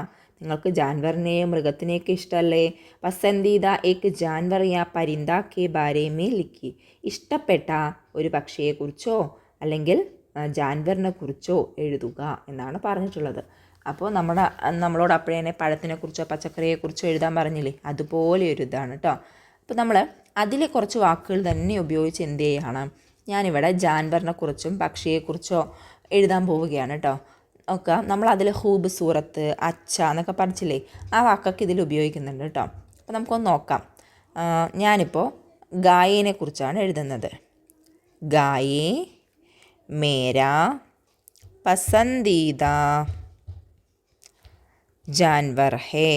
A: നിങ്ങൾക്ക് ജാൻവറിനെയും മൃഗത്തിനെയൊക്കെ ഇഷ്ടമല്ലേ? പസന്ദീദ ഏക് ജാൻവർ യാ പരിന്ത കെ ബാരേ മേ ലിഖി. ഇഷ്ടപ്പെട്ട ഒരു പക്ഷിയെക്കുറിച്ചോ അല്ലെങ്കിൽ ജാൻവറിനെ കുറിച്ചോ എഴുതുക എന്നാണ് പറഞ്ഞിട്ടുള്ളത്. അപ്പോൾ നമ്മളോട് അപ്പോഴേ തന്നെ പഴത്തിനെക്കുറിച്ചോ പച്ചക്കറിയെക്കുറിച്ചോ എഴുതാൻ പറഞ്ഞില്ലേ, അതുപോലെ ഒരു ഇതാണ് കേട്ടോ. അപ്പോൾ നമ്മൾ അതിലെ കുറച്ച് വാക്കുകൾ തന്നെ ഉപയോഗിച്ച് എന്ത് ചെയ്യണം, ഞാനിവിടെ ജാൻവറിനെ കുറിച്ചും പക്ഷിയെക്കുറിച്ചോ എഴുതാൻ പോവുകയാണ് കേട്ടോ. നോക്കുക, നമ്മൾ അതിൽ ഹൂബ് സൂറത്ത്, അച്ച എന്നൊക്കെ പഠിച്ചില്ലേ, ആ വാക്കൊക്കെ ഇതിൽ ഉപയോഗിക്കുന്നുണ്ട് കേട്ടോ. അപ്പോൾ നമുക്കൊന്ന് നോക്കാം. ഞാനിപ്പോൾ ഗായേനെ കുറിച്ചാണ് എഴുതുന്നത്. ഗായേ മേരാ പസന്ദീദ ജാൻവർ ഹേ.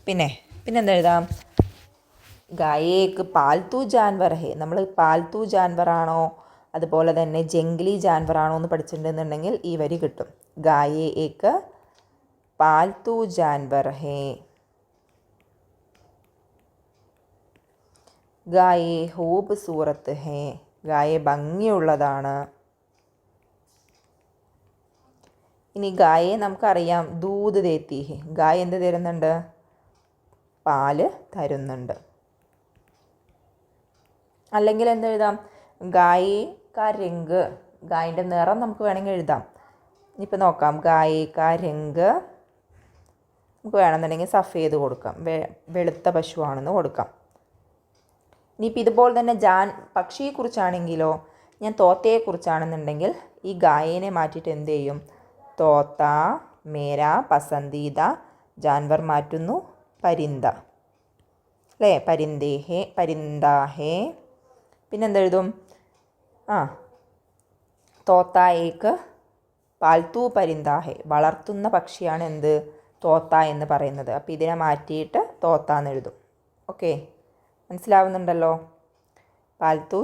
A: പിന്നെന്താ എഴുതാം? ഗായേക്ക് പാൽത്തു ജാൻവർ ഹേ. നമ്മൾ പാൽത്തു ജാൻവറാണോ അതുപോലെ തന്നെ ജംഗ്ലി ജാൻവറാണോ എന്ന് പഠിച്ചിട്ടുണ്ടെന്നുണ്ടെങ്കിൽ ഈ വരി കിട്ടും. ഗായേ ഏക്ക് പാൽത്തു ജാൻവർ ഹേ. ഗായേ ഹൂബ് സൂറത്ത് ഹേ. ഗായേ ഭംഗിയുള്ളതാണ്. ഇനി ഗായേ നമുക്കറിയാം ദൂത് ദേത്തി ഹേ. ഗായ എന്ത് തരുന്നുണ്ട്? പാല് തരുന്നുണ്ട്. അല്ലെങ്കിൽ എന്തെഴുതാം? ഗായേ കാ രംഗ്. ഗായൻ്റെ നിറം നമുക്ക് വേണമെങ്കിൽ എഴുതാം. ഇനിയിപ്പോൾ നോക്കാം. ഗായേ കാ രംഗ് നമുക്ക് വേണമെന്നുണ്ടെങ്കിൽ സഫേദ് കൊടുക്കാം, വെളുത്ത പശുവാണെന്ന് കൊടുക്കാം. ഇനിയിപ്പോൾ ഇതുപോലെ തന്നെ പക്ഷിയെക്കുറിച്ചാണെങ്കിലോ, ഞാൻ തോത്തയെക്കുറിച്ചാണെന്നുണ്ടെങ്കിൽ ഈ ഗായേനെ മാറ്റിയിട്ട് എന്ത് ചെയ്യും? തോത്ത മേരാ പസന്ദീദ ജാൻവർ മാറ്റുന്നു പരിന്ത അല്ലേ, പരിന്തേ ഹേ, പരിന്താ ഹേ. പിന്നെന്തെഴുതും? തോത്ത ഏക്ക് പാൽത്തു പരിന്താ ഹേ. വളർത്തുന്ന പക്ഷിയാണ് എന്ത്? തോത്ത എന്ന് പറയുന്നത്. അപ്പോൾ ഇതിനെ മാറ്റിയിട്ട് തോത്ത എന്ന് എഴുതും. ഓക്കെ, മനസ്സിലാവുന്നുണ്ടല്ലോ? പാൽത്തു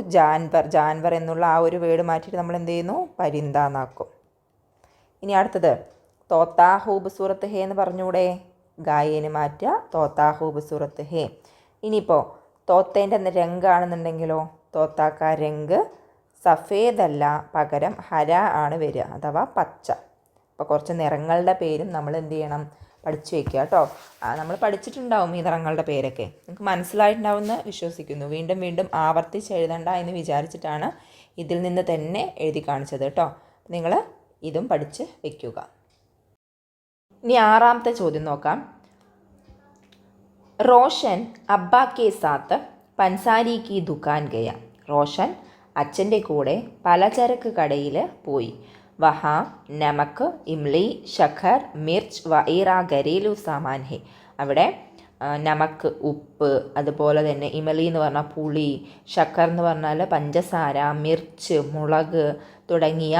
A: ജാൻവർ എന്നുള്ള ആ ഒരു വേർഡ് മാറ്റിയിട്ട് നമ്മൾ എന്ത് ചെയ്യുന്നു? പരിന്ത എന്നാക്കും. ഇനി അടുത്തത് തോത്ത ഹൂബ് സൂറത്ത് ഹേ എന്ന് പറഞ്ഞൂടെ? ഗായേനെ മാറ്റുക, തോത്ത ഹൂബ് സൂറത്ത് ഹേ. ഇനിയിപ്പോൾ തോത്തേൻ്റെ രംഗാണെന്നുണ്ടെങ്കിലോ, തോത്താക്ക രംഗ് സഫേദല്ല, പകരം ഹര ആണ് വരിക, അഥവാ പച്ച. അപ്പോൾ കുറച്ച് നിറങ്ങളുടെ പേരും നമ്മൾ എന്ത് ചെയ്യണം? പഠിച്ചു വയ്ക്കുക കേട്ടോ. നമ്മൾ പഠിച്ചിട്ടുണ്ടാവും ഈ നിറങ്ങളുടെ പേരൊക്കെ, നിങ്ങൾക്ക് മനസ്സിലായിട്ടുണ്ടാവുമെന്ന് വിശ്വസിക്കുന്നു. വീണ്ടും വീണ്ടും ആവർത്തിച്ച് എഴുതണ്ട എന്ന് വിചാരിച്ചിട്ടാണ് ഇതിൽ നിന്ന് തന്നെ എഴുതി കാണിച്ചത് കേട്ടോ. നിങ്ങൾ ഇതും പഠിച്ച് വയ്ക്കുക. ഇനി ആറാമത്തെ ചോദ്യം നോക്കാം. റോഷൻ അബ്ബാ കെ സാത്ത് പൻസാരി കി ദുകാൻ ഗയ. റോഷൻ അച്ഛൻ്റെ കൂടെ പലചരക്ക് കടയിൽ പോയി. വഹാ നമക്ക്, ഇംലി, ശഖർ, മിർച്ച് വൈറ ഗരേലു സാമാൻ ഹെ. അവിടെ നമക്ക് ഉപ്പ്, അതുപോലെ തന്നെ ഇമലി എന്ന് പറഞ്ഞാൽ പുളി, ശഖർ എന്ന് പറഞ്ഞാൽ പഞ്ചസാര, മിർച്ച് മുളക് തുടങ്ങിയ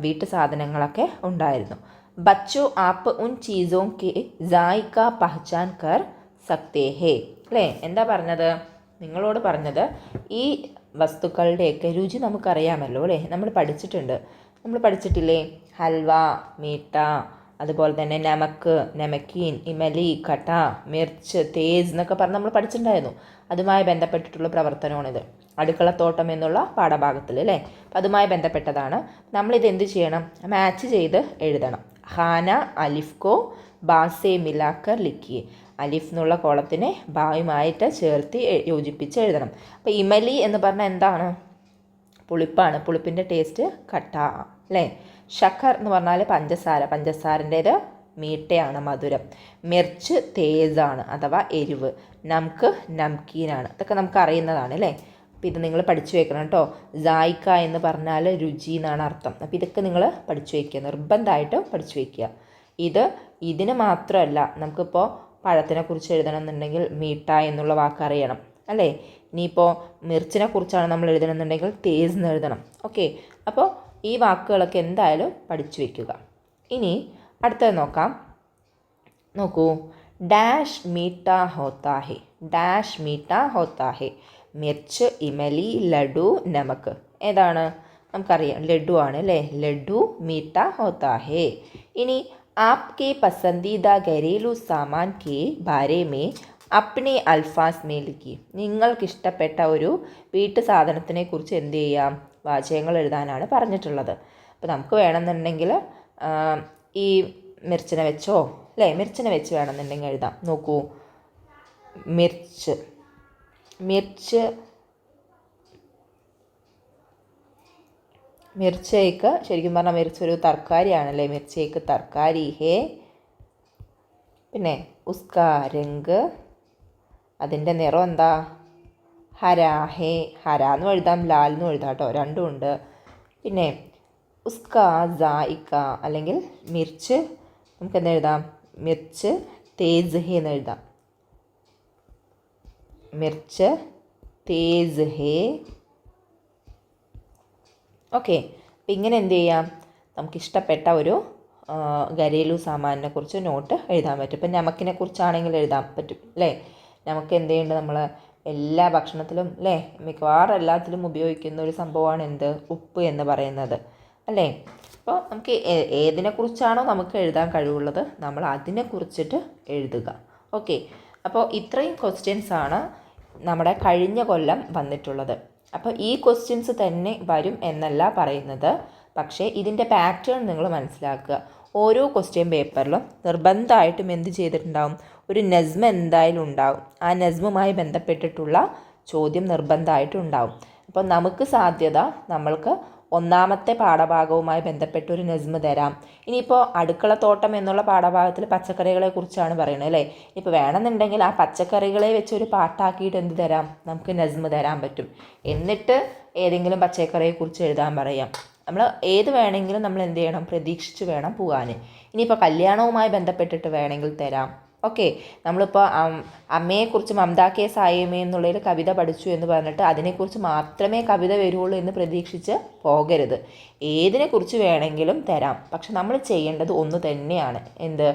A: വീട്ടു സാധനങ്ങളൊക്കെ ഉണ്ടായിരുന്നു. ബച്ചോ ആപ്പ് ഉൻ ചീസോ കെ ജായിക്ക പഹ്ചാൻ കർ സക്തേ ഹേ. അല്ലേ, എന്താ പറഞ്ഞത്? നിങ്ങളോട് പറഞ്ഞത് ഈ വസ്തുക്കളുടെയൊക്കെ രുചി നമുക്കറിയാമല്ലോ അല്ലേ, നമ്മൾ പഠിച്ചിട്ടില്ലേ? ഹൽവ, മീട്ട, അതുപോലെ തന്നെ നമക്ക്, നമക്കീൻ, ഇമലി, കട്ട, മിർച്ച്, തേസ് എന്നൊക്കെ പറഞ്ഞ് നമ്മൾ പഠിച്ചിട്ടുണ്ടായിരുന്നു. അതുമായി ബന്ധപ്പെട്ടിട്ടുള്ള പ്രവർത്തനമാണിത്, അടുക്കളത്തോട്ടം എന്നുള്ള പാഠഭാഗത്തിൽ അല്ലേ. അപ്പം അതുമായി ബന്ധപ്പെട്ടതാണ്. നമ്മളിത് എന്ത് ചെയ്യണം? മാച്ച് ചെയ്ത് എഴുതണം. ഖാന അലിഫ് കോ ബാസെ മിലാക്കർ ലിഖിയെ. അലിഫ് എന്നുള്ള കോളത്തിനെ ബായുമായിട്ട് ചേർത്ത് യോജിപ്പിച്ച് എഴുതണം. അപ്പോൾ ഇമലി എന്ന് പറഞ്ഞാൽ എന്താണ്? പുളിപ്പാണ്, പുളിപ്പിൻ്റെ ടേസ്റ്റ് കട്ട അല്ലേ. ശഖർ എന്ന് പറഞ്ഞാൽ പഞ്ചസാരൻ്റേത് മീട്ടയാണ്, മധുരം. മിർച്ച് തേസാണ് അഥവാ എരിവ്. നമുക്ക് നംകീനാണ്. ഇതൊക്കെ നമുക്ക് അറിയുന്നതാണ് അല്ലേ. അപ്പോൾ ഇത് നിങ്ങൾ പഠിച്ചു വെക്കണം കേട്ടോ. ജായിക്ക എന്ന് പറഞ്ഞാൽ രുചി എന്നാണ് അർത്ഥം. അപ്പോൾ ഇതൊക്കെ നിങ്ങൾ പഠിച്ചു വയ്ക്കുക, നിർബന്ധമായിട്ടും പഠിച്ചു വയ്ക്കുക. ഇതിന് മാത്രമല്ല, നമുക്കിപ്പോൾ പഴത്തിനെ കുറിച്ച് എഴുതണം എന്നുണ്ടെങ്കിൽ മീട്ട എന്നുള്ള വാക്ക് അറിയണം അല്ലേ. ഇനിയിപ്പോൾ മിർച്ചിനെ കുറിച്ചാണ് നമ്മൾ എഴുതണമെന്നുണ്ടെങ്കിൽ തേസ് എന്ന് എഴുതണം. ഓക്കെ, അപ്പോൾ ഈ വാക്കുകളൊക്കെ എന്തായാലും പഠിച്ചു വയ്ക്കുക. ഇനി അടുത്തത് നോക്കാം. നോക്കൂ, ഡാഷ് മീഠാ ഹോത്താ ഹെ, ഡാഷ് മീഠാ ഹോത്താ ഹെ. മിർച്ച്, ഇമലി, ലഡു, നമക്ക്. ഏതാണ്? നമുക്കറിയാം ലഡു ആണ് അല്ലേ. ലഡു മീഠാ ഹോത്താ ഹെ. ഇനി Aapke പസന്ദീദ ഘരേലു സാമാൻ K Bare may അപ്നെ Alfas may ലിഖിയെ. നിങ്ങൾക്കിഷ്ടപ്പെട്ട ഒരു വീട്ടു സാധനത്തിനെ കുറിച്ച് എന്ത് ചെയ്യാം? വാചകങ്ങൾ എഴുതാനാണ് പറഞ്ഞിട്ടുള്ളത്. അപ്പോൾ നമുക്ക് വേണമെന്നുണ്ടെങ്കിൽ ഈ മിർച്ചിനെ വെച്ചോ അല്ലേ, മിർച്ചിനെ വെച്ച് വേണമെന്നുണ്ടെങ്കിൽ എഴുതാം. നോക്കൂ, മിർച്ച്, മിർച്ച്, മിർച്ചേക്ക് ശരിക്കും പറഞ്ഞാൽ മിർച്ച് ഒരു തർക്കാരിയാണല്ലേ. മിർച്ചേക്ക് തർക്കാരി ഹേ. പിന്നെ ഉസ്കാ രംഗ്, അതിൻ്റെ നിറം എന്താ? ഹരാ ഹേ. ഹരാ എന്നും എഴുതാം, ലാൽ എന്നും എഴുതാം കേട്ടോ, രണ്ടും ഉണ്ട്. പിന്നെ ഉസ്കാ ജായിക്ക, അല്ലെങ്കിൽ മിർച്ച് നമുക്ക് എന്താ എഴുതാം? മിർച്ച് തേസ് ഹേ എന്ന് എഴുതാം. മിർച്ച് തേസ് ഹേ. ഓക്കെ. അപ്പം ഇങ്ങനെ എന്ത് ചെയ്യാം? നമുക്കിഷ്ടപ്പെട്ട ഒരു ഘരേലു സാമാനിനെ കുറിച്ച് നോട്ട് എഴുതാൻ പറ്റും. ഇപ്പം നമക്കിനെ കുറിച്ചാണെങ്കിൽ എഴുതാൻ പറ്റും അല്ലേ. നമുക്ക് എന്ത് ചെയ്യുന്നുണ്ട്? നമ്മൾ എല്ലാ ഭക്ഷണത്തിലും അല്ലേ, മിക്കവാറും എല്ലാത്തിലും ഉപയോഗിക്കുന്ന ഒരു സംഭവമാണ് എന്ത്? ഉപ്പ് എന്ന് പറയുന്നത് അല്ലേ. അപ്പോൾ നമുക്ക് ഏതിനെക്കുറിച്ചാണോ നമുക്ക് എഴുതാൻ കഴിവുള്ളത് നമ്മൾ അതിനെക്കുറിച്ചിട്ട് എഴുതുക. ഓക്കെ. അപ്പോൾ ഇത്രയും ക്വസ്റ്റ്യൻസാണ് നമ്മുടെ കഴിഞ്ഞ കൊല്ലം വന്നിട്ടുള്ളത്. അപ്പോൾ ഈ ക്വസ്റ്റ്യൻസ് തന്നെ വരും എന്നല്ല പറയുന്നത്, പക്ഷേ ഇതിൻ്റെ പാറ്റേൺ നിങ്ങൾ മനസ്സിലാക്കുക. ഓരോ ക്വസ്റ്റ്യൻ പേപ്പറിലും നിർബന്ധമായിട്ടും എന്ത് ചെയ്തിട്ടുണ്ടാവും? ഒരു നസ്മ എന്തായാലും ഉണ്ടാവും. ആ നസ്മുമായി ബന്ധപ്പെട്ടിട്ടുള്ള ചോദ്യം നിർബന്ധമായിട്ടും ഉണ്ടാവും. അപ്പോൾ നമുക്ക് സാധ്യത നമ്മൾക്ക് ഒന്നാമത്തെ പാഠഭാഗവുമായി ബന്ധപ്പെട്ട ഒരു നസ്മ തരാം. ഇനിയിപ്പോൾ അടുക്കളത്തോട്ടം എന്നുള്ള പാഠഭാഗത്തിൽ പച്ചക്കറികളെ കുറിച്ചാണ് പറയുന്നത് അല്ലേ. ഇപ്പോൾ വേണമെന്നുണ്ടെങ്കിൽ ആ പച്ചക്കറികളെ വെച്ച് ഒരു പാട്ടാക്കിയിട്ട് എന്ത് തരാം? നമുക്ക് നസ്മ തരാൻ പറ്റും. എന്നിട്ട് ഏതെങ്കിലും പച്ചക്കറിയെക്കുറിച്ച് എഴുതാൻ പറയാം. നമ്മൾ ഏത് വേണമെങ്കിലും നമ്മൾ എന്ത് ചെയ്യണം? പ്രതീക്ഷിച്ച് വേണം പോകാൻ. ഇനിയിപ്പോൾ കല്യാണവുമായി ബന്ധപ്പെട്ടിട്ട് വേണമെങ്കിൽ തരാം. ഓക്കെ. നമ്മളിപ്പോൾ അമ്മയെക്കുറിച്ച് മമതാ കെ സായമേ എന്നുള്ളൊരു കവിത പഠിച്ചു എന്ന് പറഞ്ഞിട്ട് അതിനെക്കുറിച്ച് മാത്രമേ കവിത വരുള്ളൂ എന്ന് പ്രതീക്ഷിച്ച് പോകരുത്. ഏതിനെക്കുറിച്ച് വേണമെങ്കിലും തരാം. പക്ഷെ നമ്മൾ ചെയ്യേണ്ടത് ഒന്ന് തന്നെയാണ്. എന്ത്?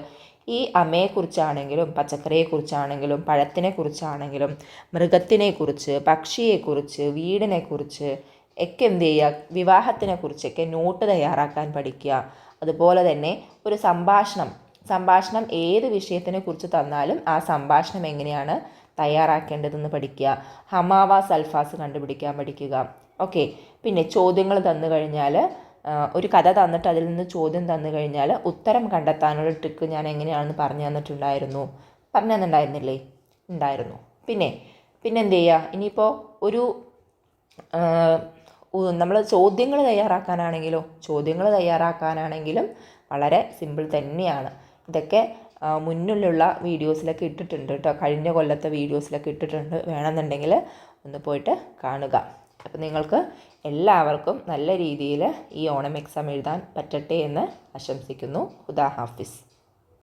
A: ഈ അമ്മയെക്കുറിച്ചാണെങ്കിലും പച്ചക്കറിയെക്കുറിച്ചാണെങ്കിലും പഴത്തിനെക്കുറിച്ചാണെങ്കിലും മൃഗത്തിനെക്കുറിച്ച് പക്ഷിയെക്കുറിച്ച് വീടിനെക്കുറിച്ച് ഒക്കെ എന്ത് ചെയ്യുക? വിവാഹത്തിനെക്കുറിച്ചൊക്കെ നോട്ട് തയ്യാറാക്കാൻ പഠിക്കുക. അതുപോലെ തന്നെ ഒരു സംഭാഷണം ഏത് വിഷയത്തിനെ കുറിച്ച് തന്നാലും ആ സംഭാഷണം എങ്ങനെയാണ് തയ്യാറാക്കേണ്ടതെന്ന് പഠിക്കുക. ഹമാവാസ് അൽഫാസ് കണ്ടുപിടിക്കാൻ പഠിക്കുക. ഓക്കെ. പിന്നെ ചോദ്യങ്ങൾ തന്നു കഴിഞ്ഞാൽ, ഒരു കഥ തന്നിട്ട് അതിൽ നിന്ന് ചോദ്യം തന്നു കഴിഞ്ഞാൽ ഉത്തരം കണ്ടെത്താനുള്ള ട്രിക്ക് ഞാൻ എങ്ങനെയാണെന്ന് പറഞ്ഞു തന്നിട്ടുണ്ടായിരുന്നില്ലേ? ഉണ്ടായിരുന്നു. പിന്നെ എന്ത് ചെയ്യുക? ഇനിയിപ്പോൾ ഒരു നമ്മൾ ചോദ്യങ്ങൾ തയ്യാറാക്കാനാണെങ്കിലും വളരെ സിമ്പിൾ തന്നെയാണ്. ഇതൊക്കെ മുന്നിലുള്ള വീഡിയോസിലൊക്കെ ഇട്ടിട്ടുണ്ട് കേട്ടോ. കഴിഞ്ഞ കൊല്ലത്തെ വീഡിയോസിലൊക്കെ ഇട്ടിട്ടുണ്ട്. വേണമെന്നുണ്ടെങ്കിൽ ഒന്ന് പോയിട്ട് കാണുക. അപ്പോൾ നിങ്ങൾക്ക് എല്ലാവർക്കും നല്ല രീതിയിൽ ഈ ഓണം എക്സാം എഴുതാൻ പറ്റട്ടെ എന്ന് ആശംസിക്കുന്നു. ഖുദാ ഹാഫിസ്.